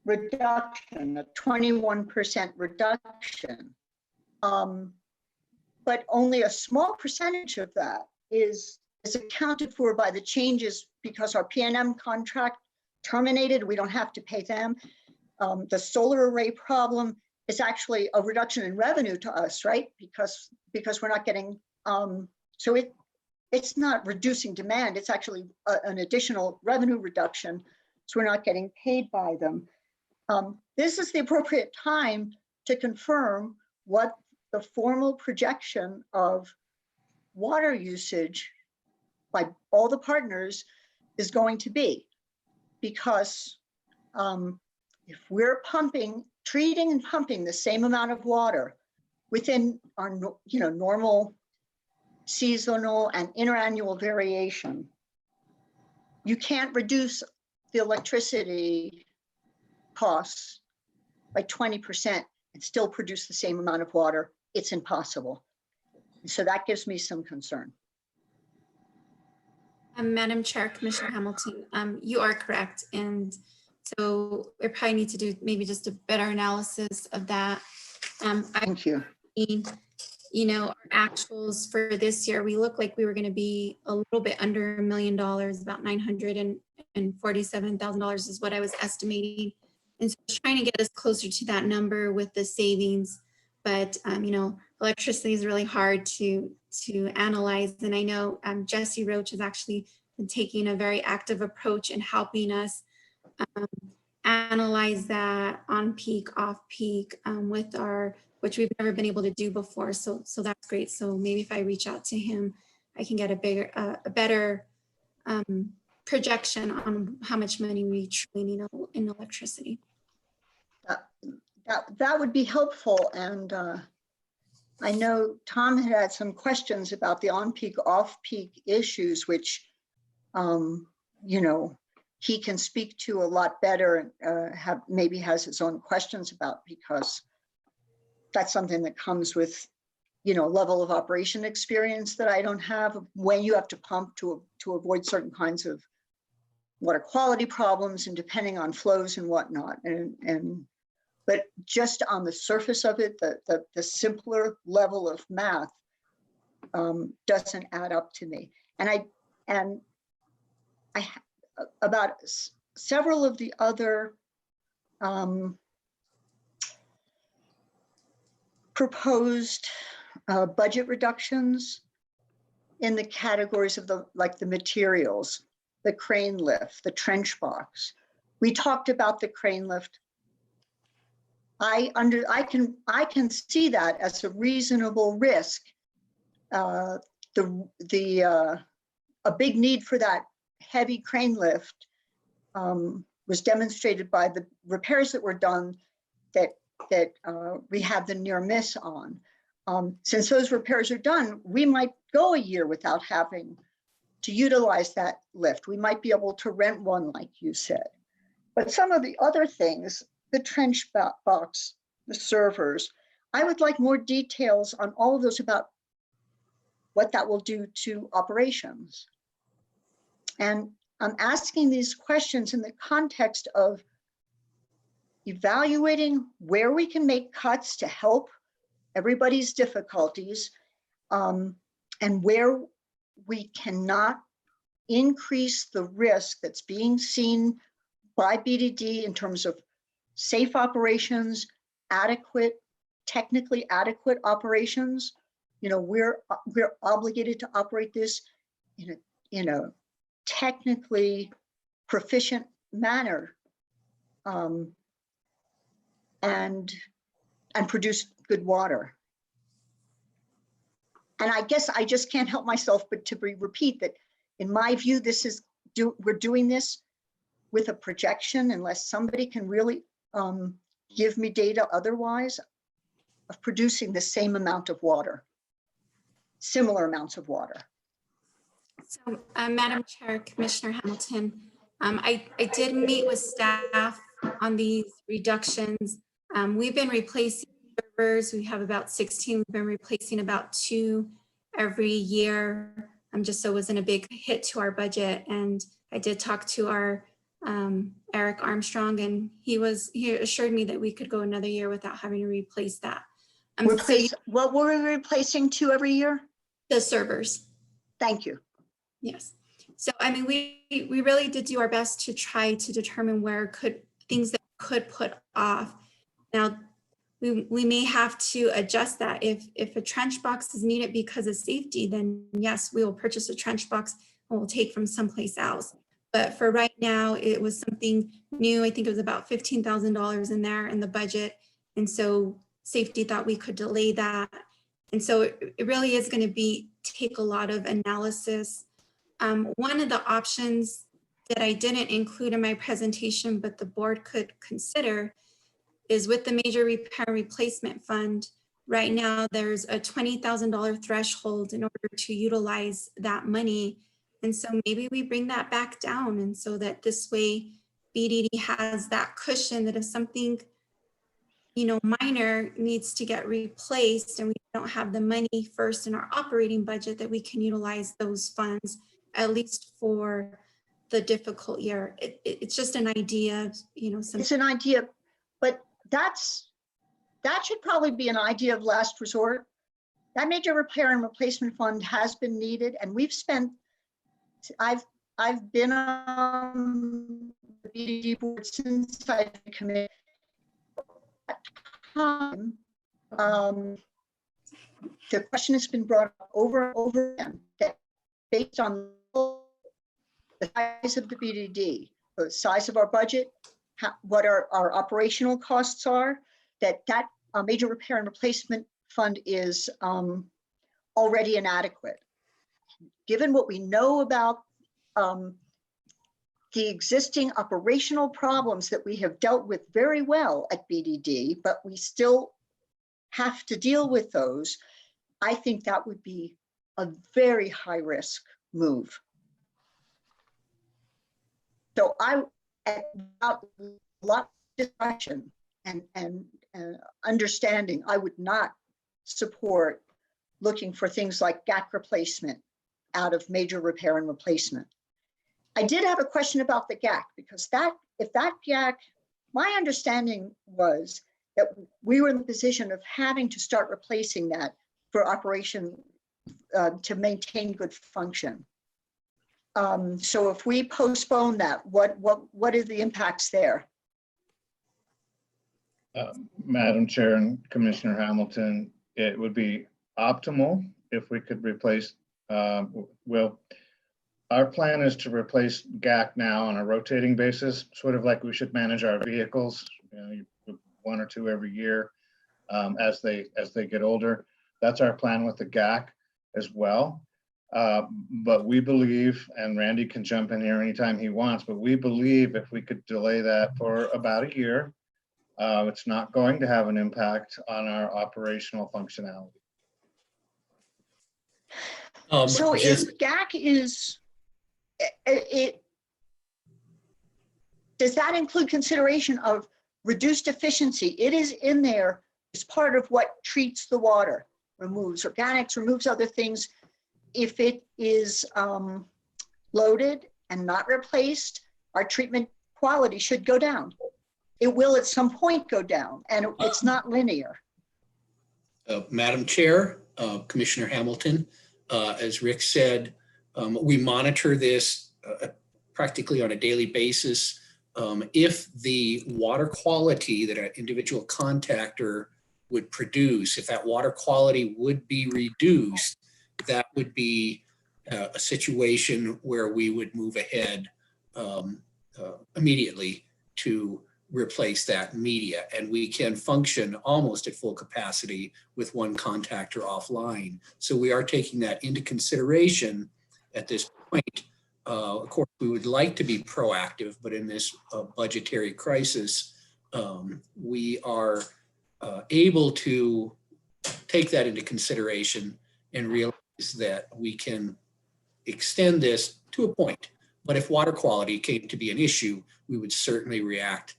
F: reduction, a 21% reduction. But only a small percentage of that is accounted for by the changes because our PNM contract terminated. We don't have to pay them. The solar array problem is actually a reduction in revenue to us, right? Because we're not getting, so it's not reducing demand. It's actually an additional revenue reduction. So we're not getting paid by them. This is the appropriate time to confirm what the formal projection of water usage by all the partners is going to be. Because if we're treating and pumping the same amount of water within our normal seasonal and interannual variation, you can't reduce the electricity costs by 20% and still produce the same amount of water. It's impossible. And so that gives me some concern.
K: Madam Chair, Commissioner Hamilton, you are correct. And so we probably need to do maybe just a better analysis of that.
F: Thank you.
K: Our actuals for this year, we look like we were going to be a little bit under $1 million, about $947,000 is what I was estimating. And so trying to get us closer to that number with the savings. But, electricity is really hard to analyze. And I know Jesse Roach has actually been taking a very active approach in helping us analyze that on peak, off peak with which we've never been able to do before. So that's great. So maybe if I reach out to him, I can get a better projection on how much money we truly need in electricity.
F: That would be helpful. And I know Tom had some questions about the on-peak, off-peak issues, which, he can speak to a lot better and maybe has his own questions about, because that's something that comes with, level of operation experience that I don't have, when you have to pump to avoid certain kinds of water quality problems and depending on flows and whatnot. But just on the surface of it, the simpler level of math doesn't add up to me. And I about several of the other proposed budget reductions in the categories of the materials, the crane lift, the trench box. We talked about the crane lift. I can see that as a reasonable risk. A big need for that heavy crane lift was demonstrated by the repairs that were done that we had the near miss on. Since those repairs are done, we might go a year without having to utilize that lift. We might be able to rent one, like you said. But some of the other things, the trench box, the servers, I would like more details on all of those about what that will do to operations. And I'm asking these questions in the context of evaluating where we can make cuts to help everybody's difficulties, and where we cannot increase the risk that's being seen by BDD in terms of safe operations, technically adequate operations. We're obligated to operate this in a technically proficient manner, and produce good water. And I guess I just can't help myself but to repeat that, in my view, we're doing this with a projection, unless somebody can really give me data otherwise, of producing the same amount of water, similar amounts of water.
K: So, Madam Chair, Commissioner Hamilton, I did meet with staff on these reductions. We've been replacing servers. We have about 16. We've been replacing about 2 every year. Just so it wasn't a big hit to our budget. And I did talk to our Eric Armstrong, and he assured me that we could go another year without having to replace that.
F: What were we replacing 2 every year?
K: The servers.
F: Thank you.
K: Yes. So, I mean, we really did do our best to try to determine where things that could put off. Now, we may have to adjust that. If a trench box is needed because of safety, then yes, we will purchase a trench box and we'll take from someplace else. But for right now, it was something new. I think it was about $15,000 in there in the budget. And so safety thought we could delay that. And so it really is going to take a lot of analysis. One of the options that I didn't include in my presentation, but the board could consider, is with the major repair and replacement fund. Right now, there's a $20,000 threshold in order to utilize that money. And so maybe we bring that back down, and so that this way BDD has that cushion that if something, minor needs to get replaced and we don't have the money first in our operating budget, that we can utilize those funds at least for the difficult year. It's just an idea,
F: It's an idea, but that should probably be an idea of last resort. That major repair and replacement fund has been needed, and I've been on the BDD board since I've been committed. At that time, the question has been brought up over and over again that based on the size of the BDD, the size of our budget, what our operational costs are, that major repair and replacement fund is already inadequate. Given what we know about the existing operational problems that we have dealt with very well at BDD, but we still have to deal with those, I think that would be a very high risk move. So without a lot of discussion and understanding, I would not support looking for things like GAC replacement out of major repair and replacement. I did have a question about the GAC, because if that GAC, my understanding was that we were in the position of having to start replacing that for operation to maintain good function. So if we postpone that, what are the impacts there?
E: Madam Chair and Commissioner Hamilton, it would be optimal if we could replace, our plan is to replace GAC now on a rotating basis, sort of like we should manage our vehicles, 1 or 2 every year as they get older. That's our plan with the GAC as well. But we believe, and Randy can jump in here anytime he wants, but we believe if we could delay that for about a year, it's not going to have an impact on our operational functionality.
F: So if GAC is, does that include consideration of reduced efficiency? It is in there as part of what treats the water, removes organics, removes other things. If it is loaded and not replaced, our treatment quality should go down. It will at some point go down, and it's not linear.
L: Madam Chair, Commissioner Hamilton, as Rick said, we monitor this practically on a daily basis. If the water quality that an individual contactor would produce, if that water quality would be reduced, that would be a situation where we would move ahead immediately to replace that media, and we can function almost at full capacity with one contactor offline. So we are taking that into consideration at this point. Of course, we would like to be proactive, but in this budgetary crisis, we are able to take that into consideration and realize that we can extend this to a point. But if water quality came to be an issue, we would certainly react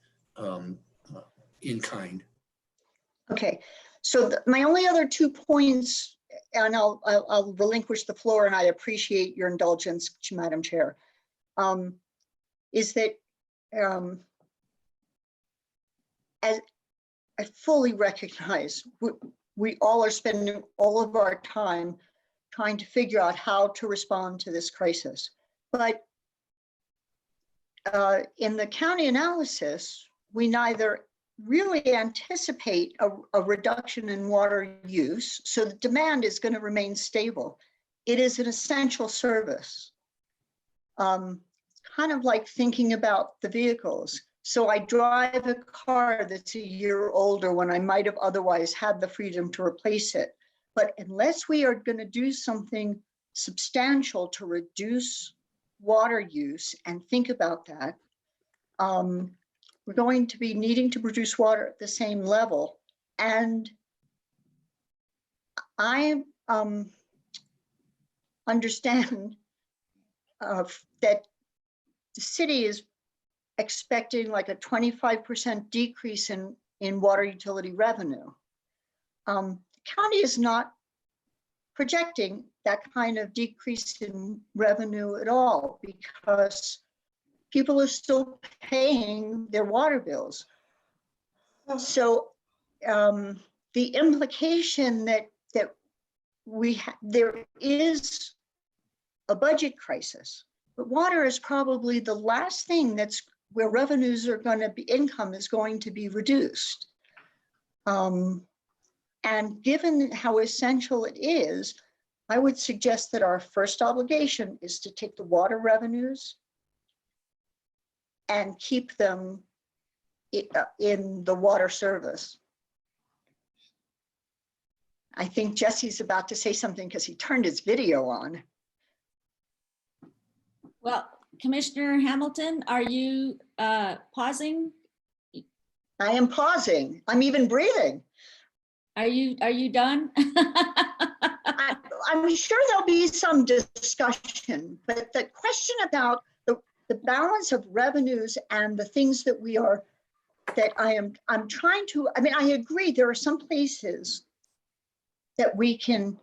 L: in kind.
F: Okay, so my only other 2 points, and I'll relinquish the floor, and I appreciate your indulgence, Madam Chair, is that as I fully recognize we all are spending all of our time trying to figure out how to respond to this crisis. But in the county analysis, we neither really anticipate a reduction in water use, so the demand is going to remain stable. It is an essential service. Kind of like thinking about the vehicles. So I drive a car that's a year older when I might have otherwise had the freedom to replace it. But unless we are going to do something substantial to reduce water use and think about that, we're going to be needing to produce water at the same level. And I understand that the city is expecting like a 25% decrease in water utility revenue. The county is not projecting that kind of decrease in revenue at all because people are still paying their water bills. So the implication that there is a budget crisis, but water is probably the last thing that's where revenues are going to be, income is going to be reduced. And given how essential it is, I would suggest that our first obligation is to take the water revenues and keep them in the water service. I think Jesse's about to say something because he turned his video on.
B: Well, Commissioner Hamilton, are you pausing?
F: I am pausing. I'm even breathing.
B: Are you done?
F: I'm sure there'll be some discussion, but the question about the balance of revenues and the things that I'm trying to, I mean, I agree there are some places that we can,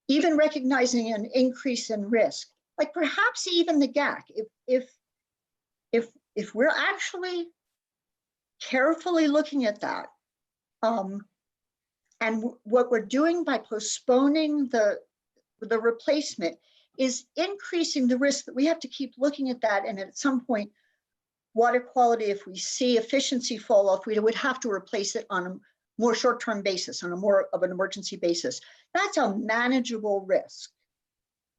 F: even recognizing an increase in risk, like perhaps even the GAC, if we're actually carefully looking at that, and what we're doing by postponing the replacement is increasing the risk that we have to keep looking at that. And at some point, water quality, if we see efficiency fall off, we would have to replace it on a more short-term basis, on a more of an emergency basis. That's a manageable risk.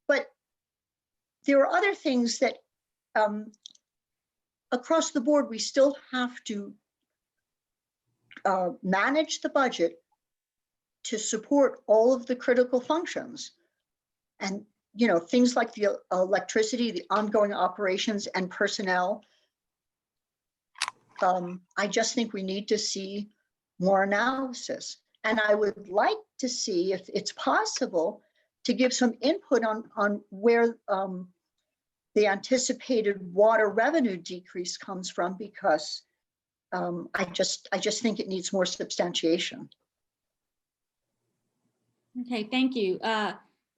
F: But there are other things that across the board, we still have to manage the budget to support all of the critical functions. And, you know, things like the electricity, the ongoing operations and personnel. I just think we need to see more analysis. And I would like to see, if it's possible, to give some input on where the anticipated water revenue decrease comes from, because I just think it needs more substantiation.
B: Okay, thank you.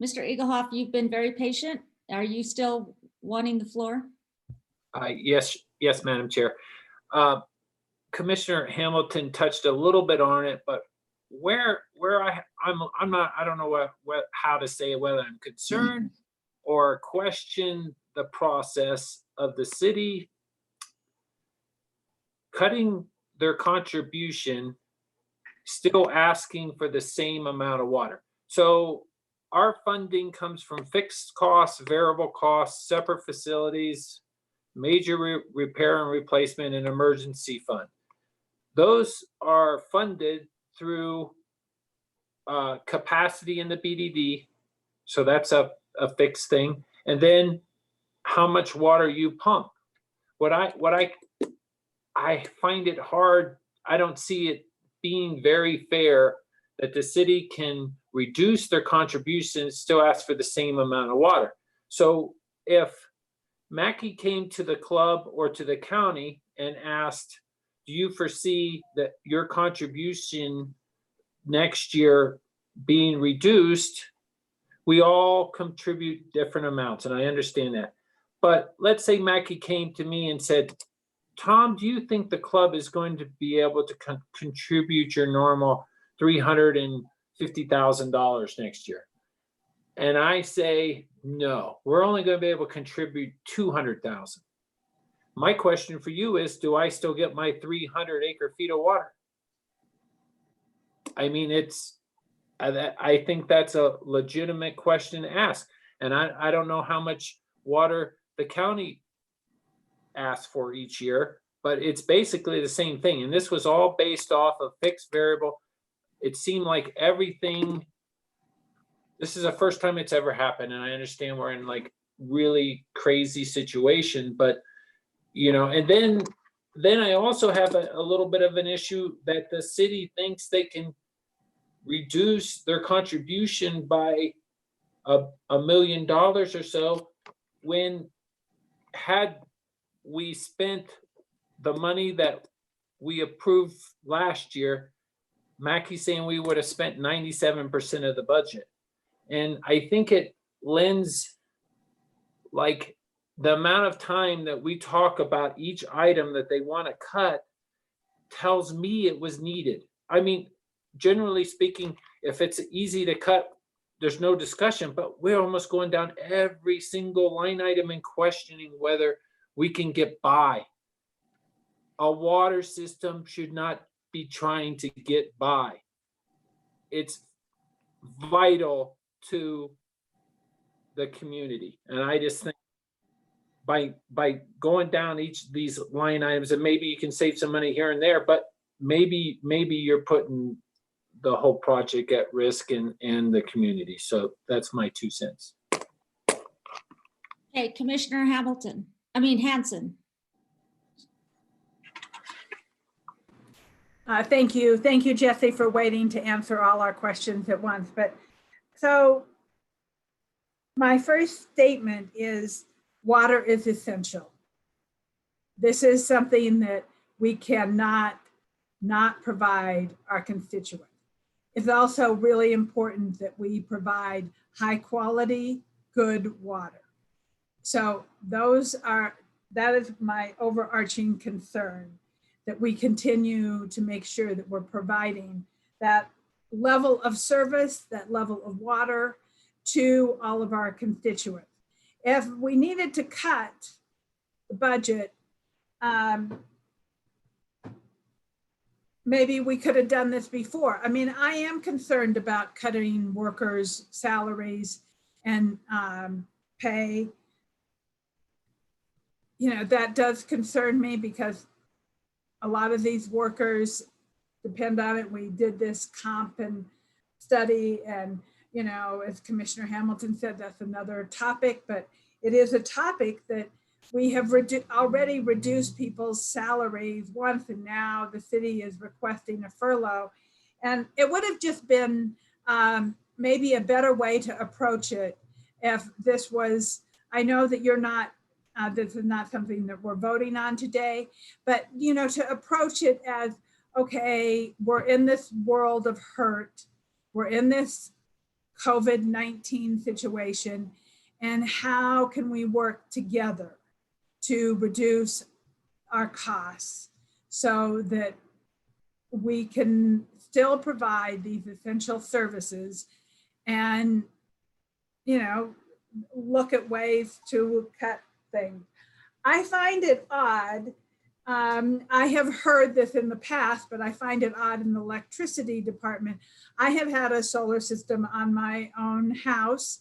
B: Mr. Egelhoff, you've been very patient. Are you still wanting the floor?
N: Yes, Madam Chair. Commissioner Hamilton touched a little bit on it, but where I'm not, I don't know how to say it, whether I'm concerned or question the process of the city cutting their contribution, still asking for the same amount of water. So our funding comes from fixed costs, variable costs, separate facilities, major repair and replacement, and emergency fund. Those are funded through capacity in the BDD. So that's a fixed thing. And then how much water you pump. What I find it hard, I don't see it being very fair that the city can reduce their contributions, still ask for the same amount of water. So if Mackey came to the club or to the county and asked do you foresee that your contribution next year being reduced? We all contribute different amounts, and I understand that. But let's say Mackie came to me and said, Tom, do you think the club is going to be able to contribute your normal $350,000 next year? And I say, no, we're only going to be able to contribute 200,000. My question for you is, do I still get my 300 acre feet of water? I mean, I think that's a legitimate question to ask. And I don't know how much water the county asks for each year, but it's basically the same thing. And this was all based off of fixed variable. It seemed like everything, this is the first time it's ever happened. And I understand we're in like really crazy situation, but you know, and then I also have a little bit of an issue that the city thinks they can reduce their contribution by $1 million or so, when had we spent the money that we approved last year, Mackie's saying we would have spent 97% of the budget. And I think it lends, like, the amount of time that we talk about each item that they want to cut tells me it was needed. I mean, generally speaking, if it's easy to cut, there's no discussion, but we're almost going down every single line item and questioning whether we can get by. A water system should not be trying to get by. It's vital to the community. And I just think by going down each of these line items, and maybe you can save some money here and there, but maybe you're putting the whole project at risk and the community. So that's my 2 cents.
B: Okay, Commissioner Hanson.
D: Thank you, Jesse, for waiting to answer all our questions at once. But so my first statement is water is essential. This is something that we cannot not provide our constituents. It's also really important that we provide high quality, good water. So that is my overarching concern, that we continue to make sure that we're providing that level of service, that level of water to all of our constituents. If we needed to cut the budget, maybe we could have done this before. I mean, I am concerned about cutting workers' salaries and pay. You know, that does concern me because a lot of these workers depend on it. We did this comp and study, and, you know, as Commissioner Hamilton said, that's another topic, but it is a topic that we have already reduced people's salaries once, and now the city is requesting a furlough. And it would have just been maybe a better way to approach it if this was, I know that you're not, this is not something that we're voting on today, but, you know, to approach it as, okay, we're in this world of hurt, we're in this COVID-19 situation, and how can we work together to reduce our costs so that we can still provide these essential services and, you know, look at ways to cut things. I find it odd. I have heard this in the past, but I find it odd in the electricity department. I have had a solar system on my own house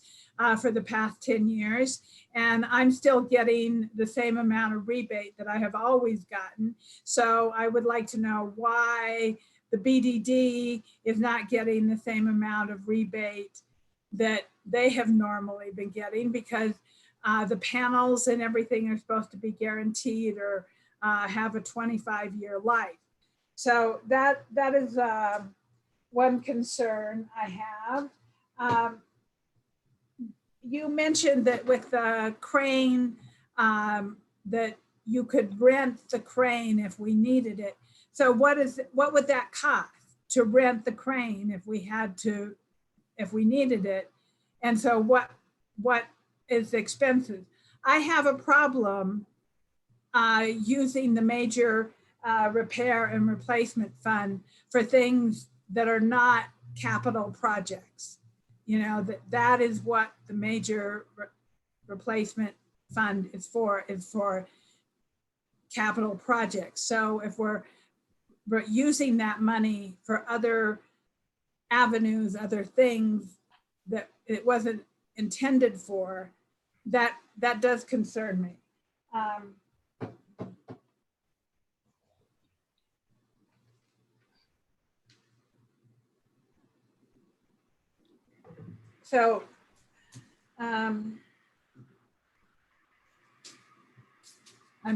D: for the past 10 years, and I'm still getting the same amount of rebate that I have always gotten. So I would like to know why the BDD is not getting the same amount of rebate that they have normally been getting, because the panels and everything are supposed to be guaranteed or have a 25-year life. So that is one concern I have. You mentioned that with the crane, that you could rent the crane if we needed it. So what would that cost to rent the crane if we had to, if we needed it? And so what is the expenses? I have a problem using the major repair and replacement fund for things that are not capital projects. You know, that is what the major replacement fund is for capital projects. So if we're using that money for other avenues, other things that it wasn't intended for, that does concern me. So I'm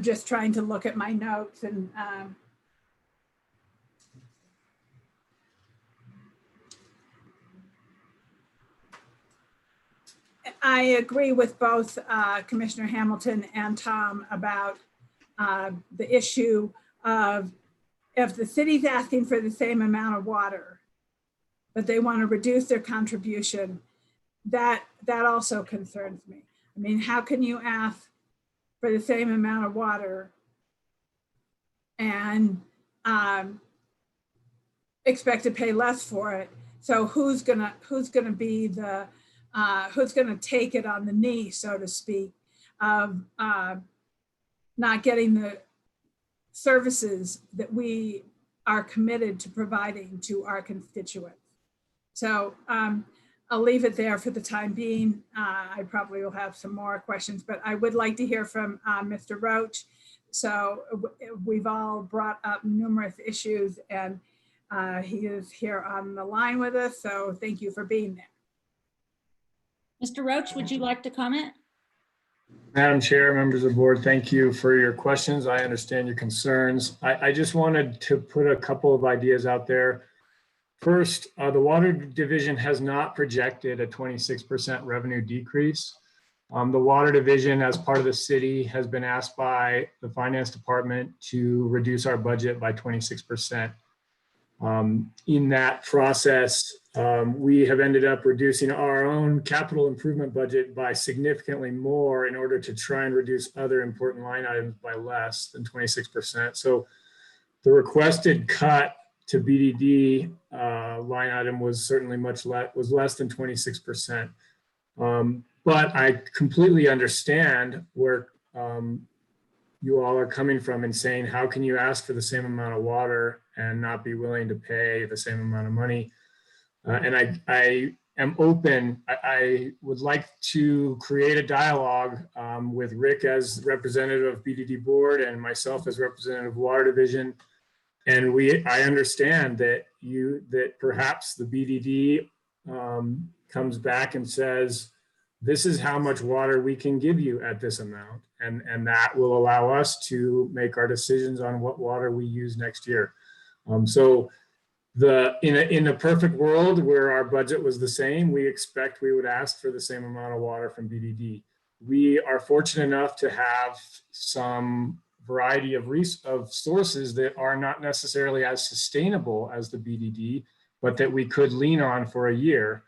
D: just trying to look at my notes and I agree with both Commissioner Hamilton and Tom about the issue of if the city's asking for the same amount of water, but they want to reduce their contribution, that also concerns me. I mean, how can you ask for the same amount of water and expect to pay less for it? So who's gonna be the who's gonna take it on the knee, so to speak, of not getting the services that we are committed to providing to our constituents? So I'll leave it there for the time being. I probably will have some more questions, but I would like to hear from Mr. Roach. So we've all brought up numerous issues and he is here on the line with us. So thank you for being there.
B: Mr. Roach, would you like to comment?
O: Madam Chair, members of the board, thank you for your questions. I understand your concerns. I just wanted to put a couple of ideas out there. First, the Water Division has not projected a 26% revenue decrease. The Water Division, as part of the city, has been asked by the Finance Department to reduce our budget by 26%. In that process, we have ended up reducing our own capital improvement budget by significantly more in order to try and reduce other important line items by less than 26%. So the requested cut to BDD line item was certainly was less than 26%. But I completely understand where you all are coming from in saying, how can you ask for the same amount of water and not be willing to pay the same amount of money? And I am open. I would like to create a dialogue with Rick as representative of BDD board and myself as representative of Water Division. And I understand that perhaps the BDD comes back and says, this is how much water we can give you at this amount. And that will allow us to make our decisions on what water we use next year. So in a perfect world where our budget was the same, we expect we would ask for the same amount of water from BDD. We are fortunate enough to have some variety of sources that are not necessarily as sustainable as the BDD, but that we could lean on for a year.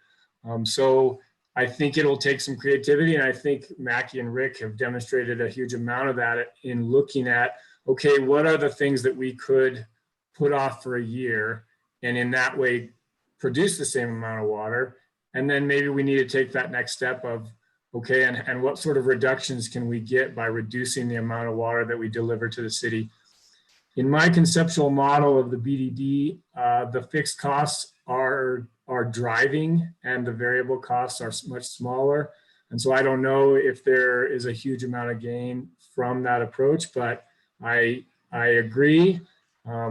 O: So I think it'll take some creativity, and I think Mackie and Rick have demonstrated a huge amount of that in looking at, okay, what are the things that we could put off for a year, and in that way produce the same amount of water, and then maybe we need to take that next step of, okay, and what sort of reductions can we get by reducing the amount of water that we deliver to the city? In my conceptual model of the BDD, the fixed costs are driving and the variable costs are much smaller. And so I don't know if there is a huge amount of gain from that approach, but I agree.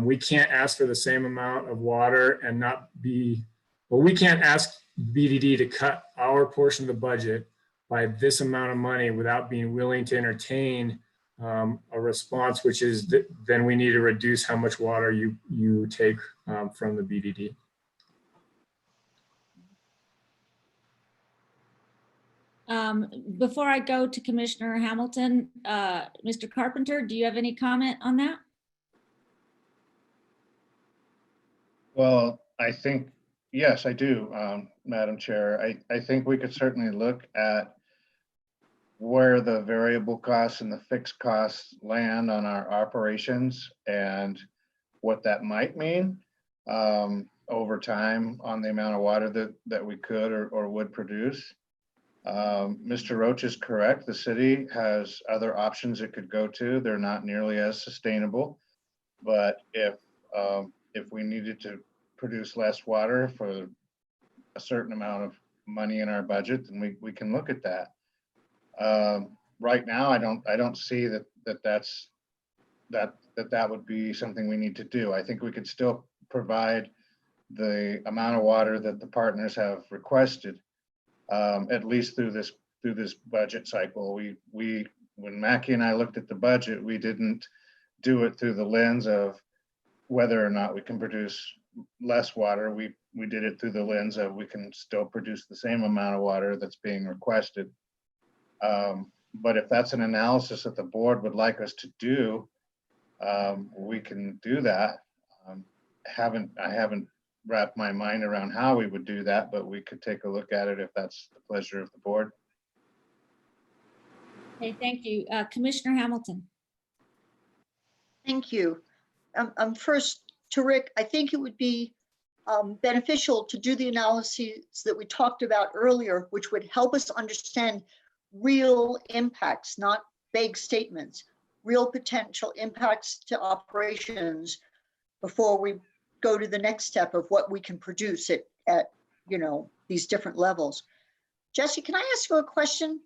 O: We can't ask for the same amount of water and not be, well, we can't ask BDD to cut our portion of the budget by this amount of money without being willing to entertain a response, which is then we need to reduce how much water you take from the BDD.
B: Before I go to Commissioner Hamilton, Mr. Carpenter, do you have any comment on that?
E: Well, I think, yes, I do, Madam Chair. I think we could certainly look at where the variable costs and the fixed costs land on our operations and what that might mean over time on the amount of water that we could or would produce. Mr. Roach is correct. The city has other options it could go to. They're not nearly as sustainable. But if we needed to produce less water for a certain amount of money in our budget, then we can look at that. Right now, I don't see that would be something we need to do. I think we could still provide the amount of water that the partners have requested, at least through this budget cycle. When Mackie and I looked at the budget, we didn't do it through the lens of whether or not we can produce less water. We did it through the lens of we can still produce the same amount of water that's being requested. But if that's an analysis that the board would like us to do, we can do that. I haven't wrapped my mind around how we would do that, but we could take a look at it if that's the pleasure of the board.
B: Okay, thank you. Commissioner Hamilton.
F: Thank you. First, to Rick, I think it would be beneficial to do the analyses that we talked about earlier, which would help us understand real impacts, not vague statements, real potential impacts to operations before we go to the next step of what we can produce at these different levels. Jesse, can I ask you a question?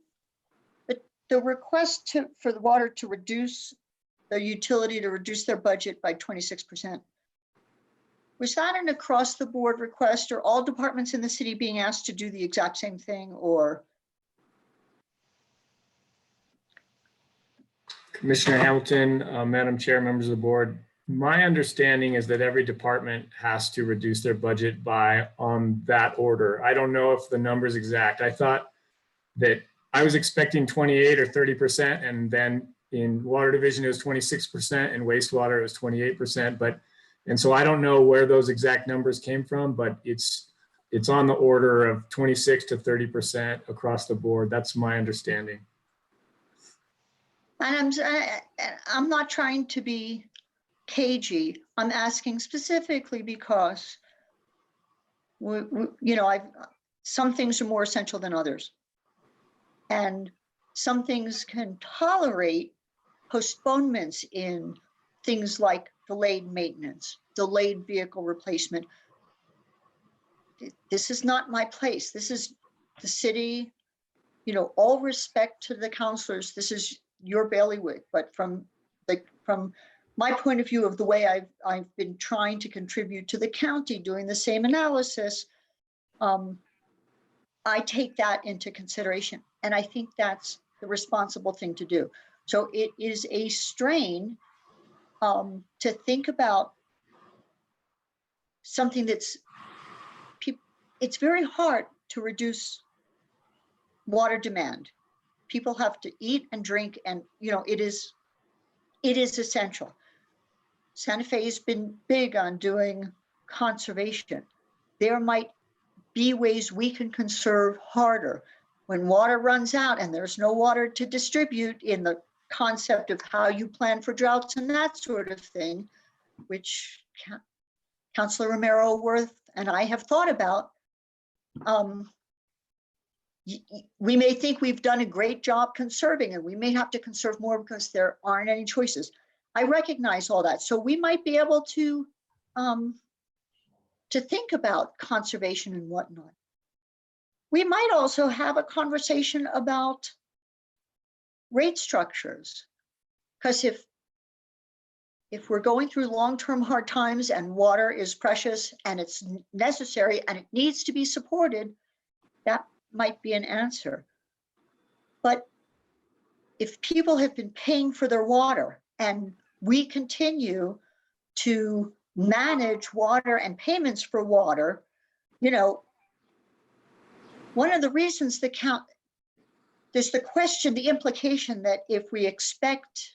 F: The request for the water to reduce the utility to reduce their budget by 26%. Was that an across the board request, or all departments in the city being asked to do the exact same thing, or?
O: Commissioner Hamilton, Madam Chair, members of the board, my understanding is that every department has to reduce their budget by on that order. I don't know if the number is exact. I thought that I was expecting 28 or 30%, and then in water division it was 26%, and wastewater it was 28%. And so I don't know where those exact numbers came from, but it's on the order of 26 to 30% across the board. That's my understanding.
F: And I'm not trying to be cagey. I'm asking specifically because some things are more essential than others, and some things can tolerate postponements in things like delayed maintenance, delayed vehicle replacement. This is not my place. This is the city. All respect to the counselors, this is your bailiwick, but from my point of view of the way I've been trying to contribute to the county doing the same analysis, I take that into consideration, and I think that's the responsible thing to do. So it is a strain to think about something it's very hard to reduce water demand. People have to eat and drink, and it is essential. Santa Fe has been big on doing conservation. There might be ways we can conserve harder when water runs out and there's no water to distribute, in the concept of how you plan for droughts and that sort of thing, which Councilor Romero Worth and I have thought about. We may think we've done a great job conserving, and we may have to conserve more because there aren't any choices. I recognize all that. So we might be able to think about conservation and whatnot. We might also have a conversation about rate structures, because if we're going through long-term hard times and water is precious and it's necessary and it needs to be supported, that might be an answer. But if people have been paying for their water and we continue to manage water and payments for water, one of the reasons there's the question, the implication that if we expect,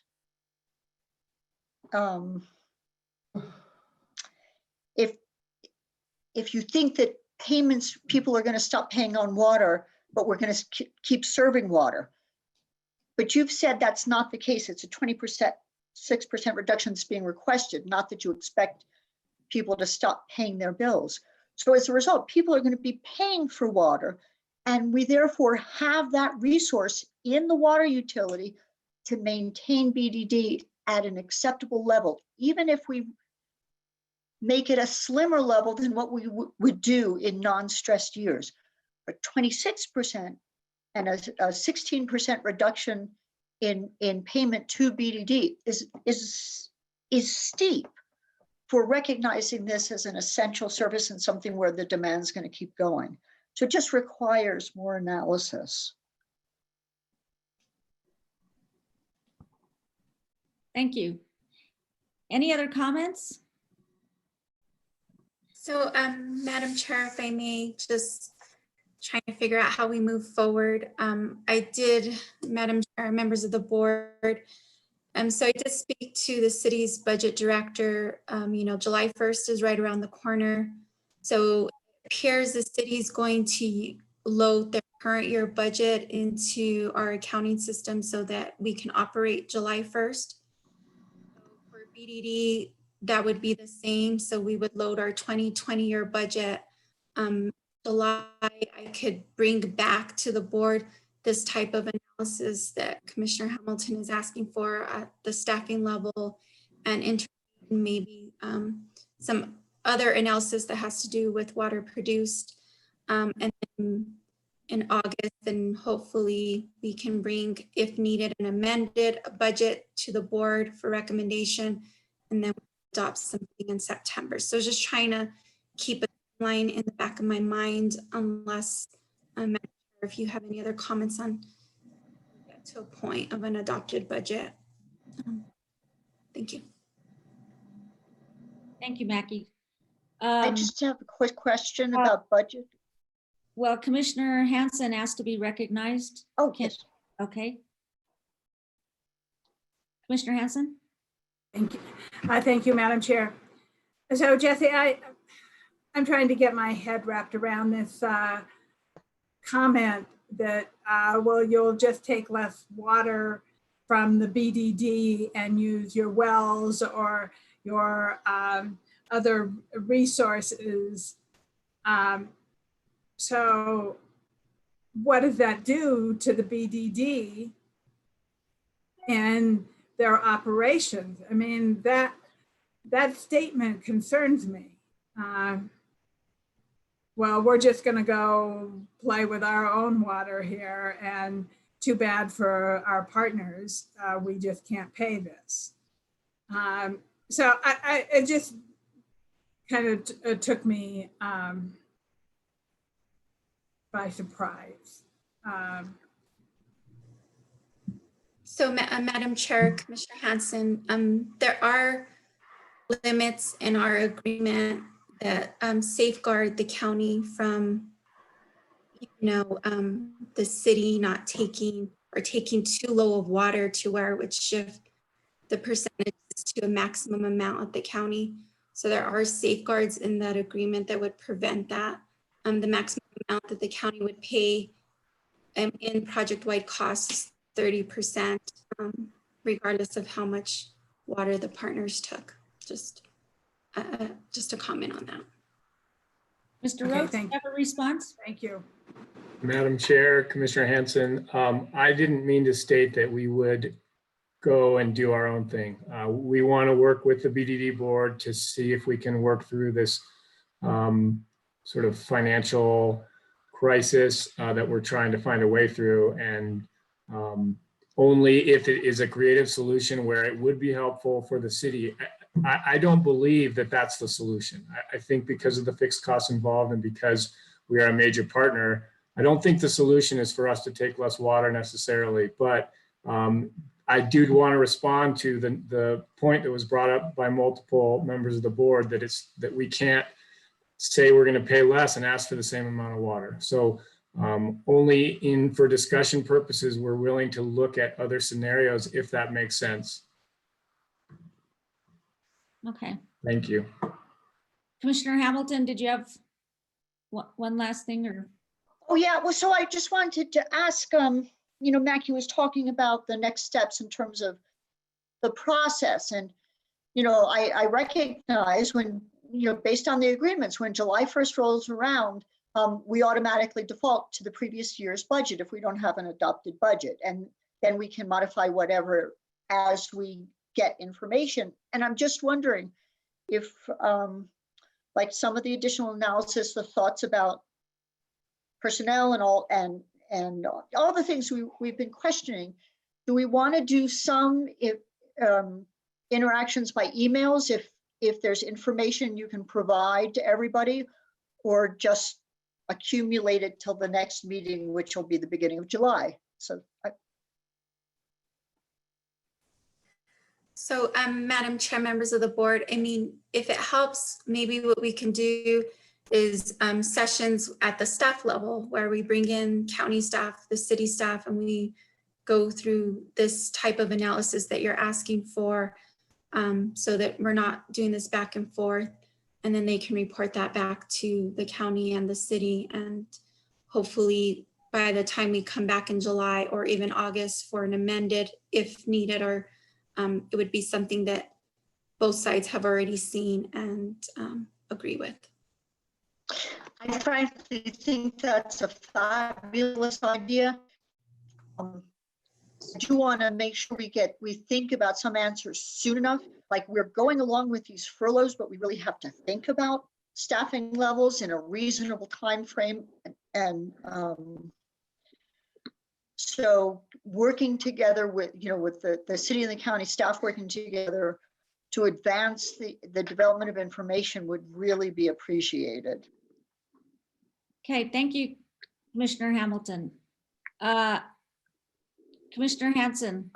F: if you think that payments, people are going to stop paying on water, but we're going to keep serving water. But you've said that's not the case. It's a 20%, 6% reduction that's being requested, not that you expect people to stop paying their bills. So as a result, people are going to be paying for water, and we therefore have that resource in the water utility to maintain BDD at an acceptable level, even if we make it a slimmer level than what we would do in non-stressed years. But 26% and a 16% reduction in payment to BDD is steep for recognizing this as an essential service and something where the demand is going to keep going. So it just requires more analysis.
B: Thank you. Any other comments?
K: So, Madam Chair, if I may, just trying to figure out how we move forward. I did, Madam Chair, members of the board, so I did speak to the city's budget director. July 1st is right around the corner. So it appears the city's going to load their current year budget into our accounting system so that we can operate July 1st. For BDD, that would be the same. So we would load our 2020 year budget. July, I could bring back to the board this type of analysis that Commissioner Hamilton is asking for at the staffing level, and maybe some other analysis that has to do with water produced. And then in August, then hopefully we can bring, if needed, an amended budget to the board for recommendation, and then adopt something in September. So just trying to keep a line in the back of my mind, unless if you have any other comments on get to a point of an adopted budget. Thank you.
B: Thank you, Mackie.
F: I just have a quick question about budget.
B: Well, Commissioner Hanson asked to be recognized.
F: Oh, yes.
B: Okay. Commissioner Hanson.
D: Thank you. Thank you, Madam Chair. So Jesse, I'm trying to get my head wrapped around this comment that, well, you'll just take less water from the BDD and use your wells or your other resources. So what does that do to the BDD and their operations? I mean, that statement concerns me. Well, we're just going to go play with our own water here, and too bad for our partners. We just can't pay this. So it just kind of took me by surprise.
K: So, Madam Chair, Commissioner Hanson, there are limits in our agreement that safeguard the county from, the city not taking or taking too low of water to where it would shift the percentages to a maximum amount of the county. So there are safeguards in that agreement that would prevent that. The maximum amount that the county would pay in project-wide costs, 30%, regardless of how much water the partners took. Just a comment on that.
B: Mr. Rhodes, do you have a response?
D: Thank you.
O: Madam Chair, Commissioner Hanson, I didn't mean to state that we would go and do our own thing. We want to work with the BDD board to see if we can work through this sort of financial crisis that we're trying to find a way through, and only if it is a creative solution where it would be helpful for the city. I don't believe that that's the solution. I think because of the fixed costs involved and because we are a major partner, I don't think the solution is for us to take less water necessarily, but I do want to respond to the point that was brought up by multiple members of the board that we can't say we're going to pay less and ask for the same amount of water. So only for discussion purposes, we're willing to look at other scenarios if that makes sense.
B: Okay.
O: Thank you.
B: Commissioner Hamilton, did you have one last thing, or?
F: Oh, yeah, well, so I just wanted to ask, Mackie was talking about the next steps in terms of the process. And, I recognize when, based on the agreements, when July 1st rolls around, we automatically default to the previous year's budget if we don't have an adopted budget. And then we can modify whatever as we get information. And I'm just wondering if, like some of the additional analysis, the thoughts about personnel and all the things we've been questioning, do we want to do some interactions by emails if there's information you can provide to everybody, or just accumulate it till the next meeting, which will be the beginning of July?
K: So, Madam Chair, members of the board, I mean, if it helps, maybe what we can do is sessions at the staff level where we bring in county staff, the city staff, and we go through this type of analysis that you're asking for, so that we're not doing this back and forth. And then they can report that back to the county and the city. And hopefully by the time we come back in July or even August for an amended, if needed, or it would be something that both sides have already seen and agree with.
F: I frankly think that's a fabulous idea. I do want to make sure we think about some answers soon enough. Like, we're going along with these furloughs, but we really have to think about staffing levels in a reasonable time frame. And so working together with, with the city and the county staff working together to advance the development of information would really be appreciated.
B: Okay, thank you, Commissioner Hamilton. Commissioner Hanson,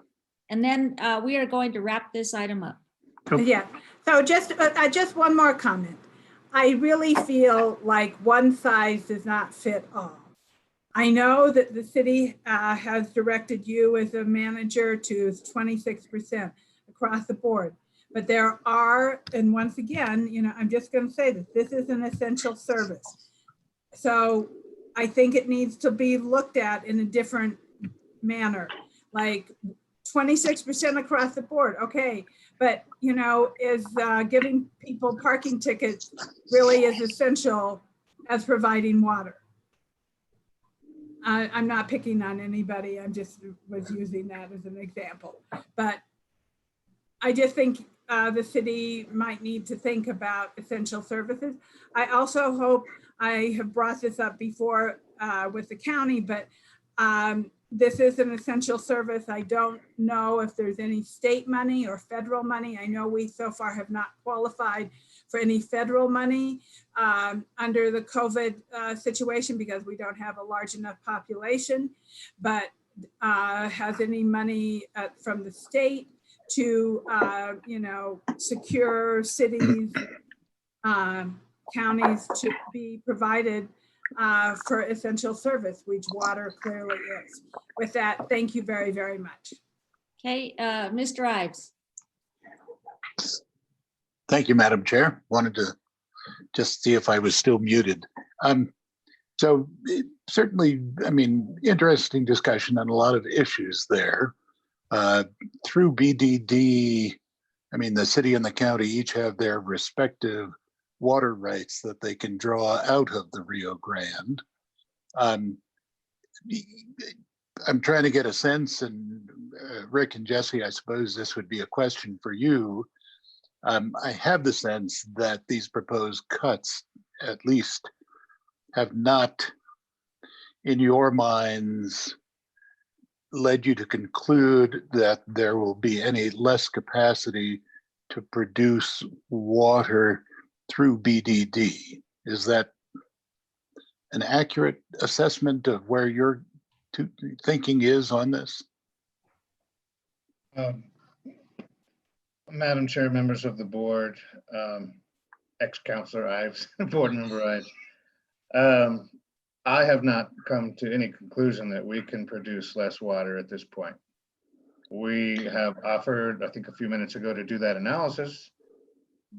B: and then we are going to wrap this item up.
D: Yeah, so just one more comment. I really feel like one size does not fit all. I know that the city has directed you as a manager to 26% across the board, but there are, and once again, I'm just going to say that this is an essential service. So I think it needs to be looked at in a different manner, like 26% across the board. Okay, but is giving people parking tickets really as essential as providing water? I'm not picking on anybody. I just was using that as an example. But I just think the city might need to think about essential services. I also hope, I have brought this up before with the county, but this is an essential service. I don't know if there's any state money or federal money. I know we so far have not qualified for any federal money under the COVID situation because we don't have a large enough population, but has any money from the state to, secure cities, counties to be provided for essential service, which water clearly is. With that, thank you very, very much.
B: Okay, Mr. Ives.
M: Thank you, Madam Chair. Wanted to just see if I was still muted. So certainly, interesting discussion on a lot of issues there. Through BDD, the city and the county each have their respective water rights that they can draw out of the Rio Grande. I'm trying to get a sense, and Rick and Jesse, I suppose this would be a question for you. I have the sense that these proposed cuts, at least, have not, in your minds, led you to conclude that there will be any less capacity to produce water through BDD. Is that an accurate assessment of where your thinking is on this?
E: Madam Chair, members of the board, ex-councilor Ives, board member Ives, I have not come to any conclusion that we can produce less water at this point. We have offered, I think a few minutes ago, to do that analysis.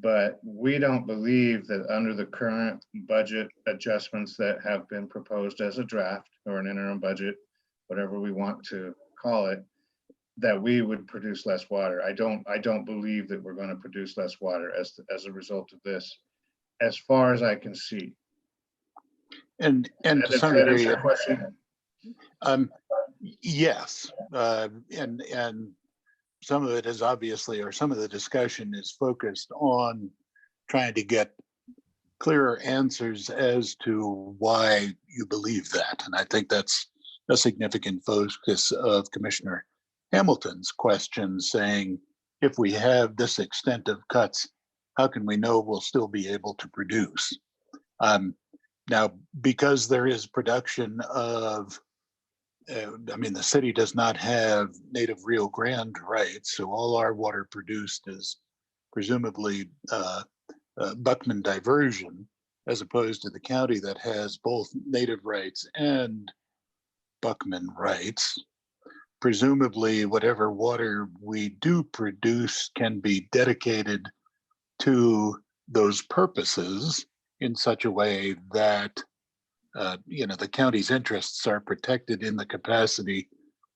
E: But we don't believe that under the current budget adjustments that have been proposed as a draft or an interim budget, whatever we want to call it, that we would produce less water. I don't believe that we're going to produce less water as a result of this, as far as I can see.
M: And to some
E: That answer
M: degree,
E: your question?
M: yes, and some of it is obviously, or some of the discussion is focused on trying to get clearer answers as to why you believe that. And I think that's a significant focus of Commissioner Hamilton's question, saying, if we have this extent of cuts, how can we know we'll still be able to produce? Now, because there is production of, I mean, the city does not have native Rio Grande rights, so all our water produced is presumably Buckman diversion, as opposed to the county that has both native rights and Buckman rights. Presumably, whatever water we do produce can be dedicated to those purposes in such a way that the county's interests are protected in the capacity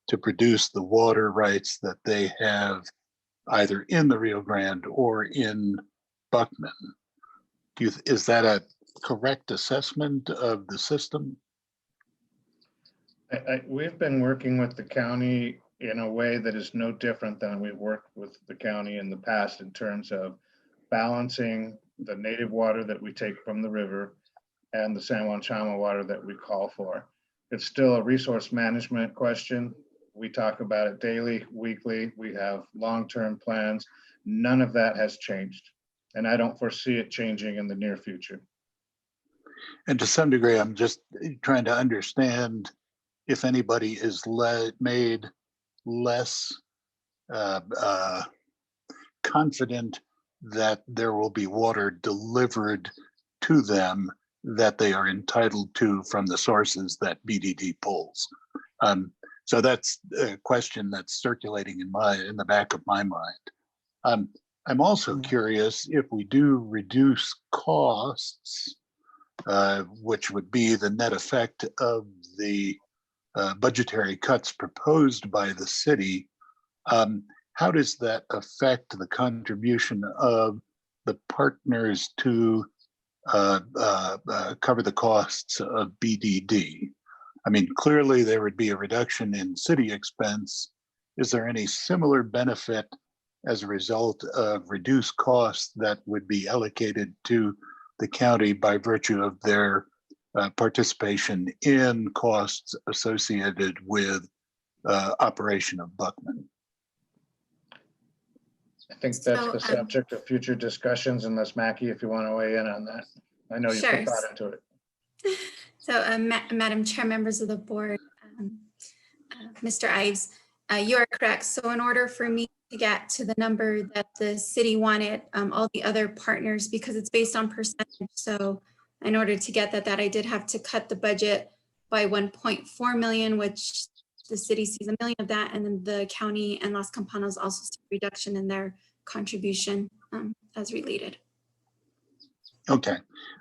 M: to produce the water rights that they have either in the Rio Grande or in Buckman. Is that a correct assessment of the system?
E: We've been working with the county in a way that is no different than we've worked with the county in the past in terms of balancing the native water that we take from the river and the San Juan Chama water that we call for. It's still a resource management question. We talk about it daily, weekly. We have long-term plans. None of that has changed. And I don't foresee it changing in the near future.
M: And to some degree, I'm just trying to understand if anybody is made less confident that there will be water delivered to them that they are entitled to from the sources that BDD pulls. So that's a question that's circulating in the back of my mind. I'm also curious if we do reduce costs, which would be the net effect of the budgetary cuts proposed by the city, how does that affect the contribution of the partners to cover the costs of BDD? I mean, clearly there would be a reduction in city expense. Is there any similar benefit as a result of reduced costs that would be allocated to the county by virtue of their participation in costs associated with operation of Buckman?
E: I think that's the subject of future discussions, unless Mackie, if you want to weigh in on that. I know you
K: Sure.
E: put thought into it.
K: So, Madam Chair, members of the board, Mr. Ives, you are correct. So in order for me to get to the number that the city wanted, all the other partners, because it's based on percentage. So in order to get that I did have to cut the budget by 1.4 million, which the city sees $1 million of that. And then the county and Los Campanos also see a reduction in their contribution as related.
M: Okay,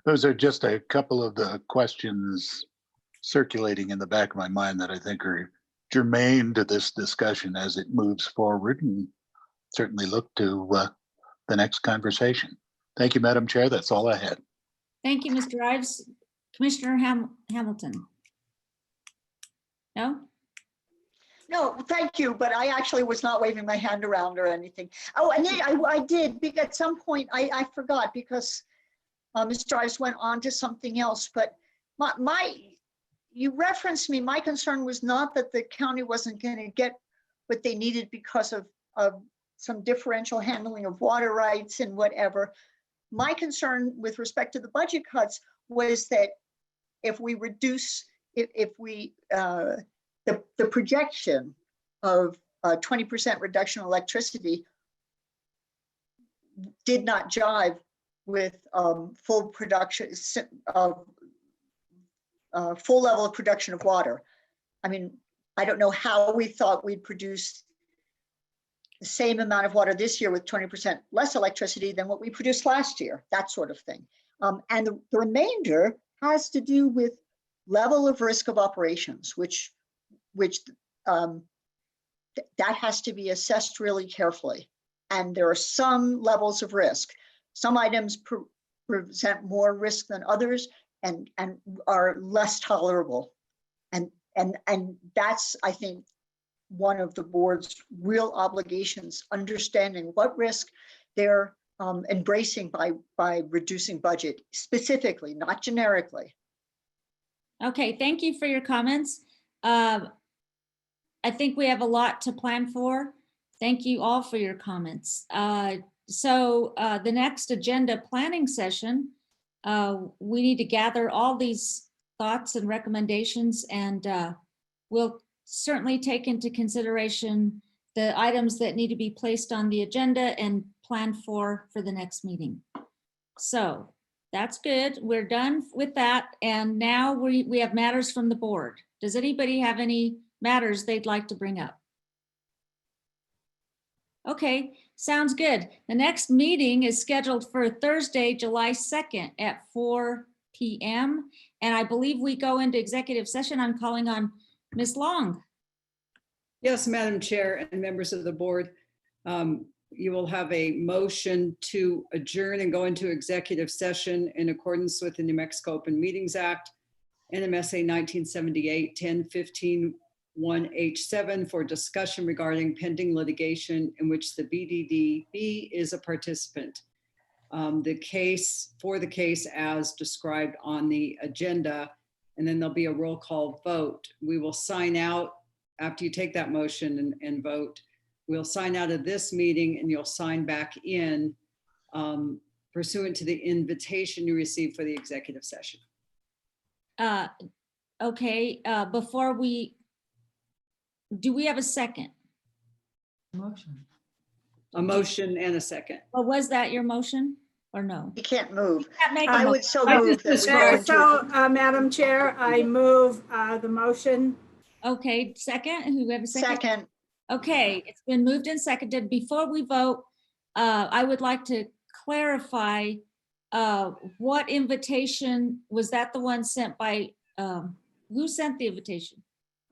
M: those are just a couple of the questions circulating in the back of my mind that I think are germane to this discussion as it moves forward, and certainly look to the next conversation. Thank you, Madam Chair. That's all I had.
B: Thank you, Mr. Ives. Commissioner Hamilton? No?
F: No, thank you, but I actually was not waving my hand around or anything. Oh, and then I did, because at some point I forgot, because Mr. Ives went on to something else, but you referenced me. My concern was not that the county wasn't going to get what they needed because of some differential handling of water rights and whatever. My concern with respect to the budget cuts was that if we reduce, the projection of 20% reduction in electricity did not jive with full production, full level of production of water. I mean, I don't know how we thought we'd produce the same amount of water this year with 20% less electricity than what we produced last year, that sort of thing. And the remainder has to do with level of risk of operations, which that has to be assessed really carefully. And there are some levels of risk. Some items present more risk than others and are less tolerable. And that's, I think, one of the board's real obligations, understanding what risk they're embracing by reducing budget specifically, not generically.
B: Okay, thank you for your comments. I think we have a lot to plan for. Thank you all for your comments. So the next agenda planning session, we need to gather all these thoughts and recommendations, and we'll certainly take into consideration the items that need to be placed on the agenda and planned for the next meeting. So that's good. We're done with that. And now we have matters from the board. Does anybody have any matters they'd like to bring up? Okay, sounds good. The next meeting is scheduled for Thursday, July 2nd at 4 p.m. And I believe we go into executive session. I'm calling on Ms. Long.
H: Yes, Madam Chair and members of the board, you will have a motion to adjourn and go into executive session in accordance with the New Mexico Open Meetings Act, NMSA 1978, 1015 1H7 for discussion regarding pending litigation in which the BDDB is a participant. The case as described on the agenda, and then there'll be a roll call vote. We will sign out after you take that motion and vote. We'll sign out of this meeting and you'll sign back in pursuant to the invitation you received for the executive session.
B: Okay, before do we have a second?
I: Motion.
H: A motion and a second.
B: Well, was that your motion or no?
F: You can't move.
B: You can't make a
F: I
B: motion.
F: would so
D: I
F: move
D: just
F: that we go
D: So,
F: into
D: Madam Chair, I move the motion.
B: Okay, second, who have a second?
F: second.
B: Okay, it's been moved and seconded. Before we vote, I would like to clarify what invitation, was that the one sent by, who sent the invitation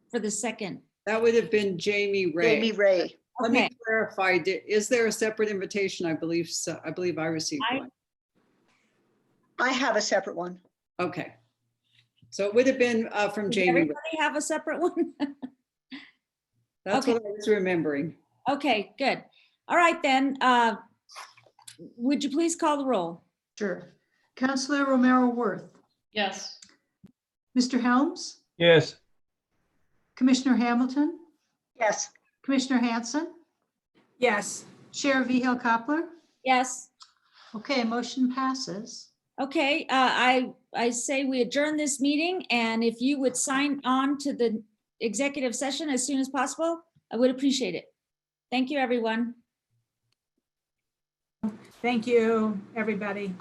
B: for the second?
H: That would have been Jamie Ray.
F: Jamie Ray.
H: Let
B: Okay.
H: me clarify, is there a separate invitation? I believe so. I believe I received one.
F: I have a separate one.
H: Okay. So it would have been from
B: Does
H: Jamie Ray.
B: everybody have a separate one?
H: That's
B: Okay.
H: what I was remembering.
B: Okay, good. All right then, would you please call the roll?
C: Sure. Counselor Romero Worth,
I: Yes.
C: Mr. Helms,
G: Yes.
C: Commissioner Hamilton,
F: Yes.
C: Commissioner Hanson,
D: Yes.
C: Chair Vihel Coppler.
B: Yes.
C: Okay, motion passes.
B: Okay, I say we adjourn this meeting, and if you would sign on to the executive session as soon as possible, I would appreciate it. Thank you, everyone.
D: Thank you, everybody.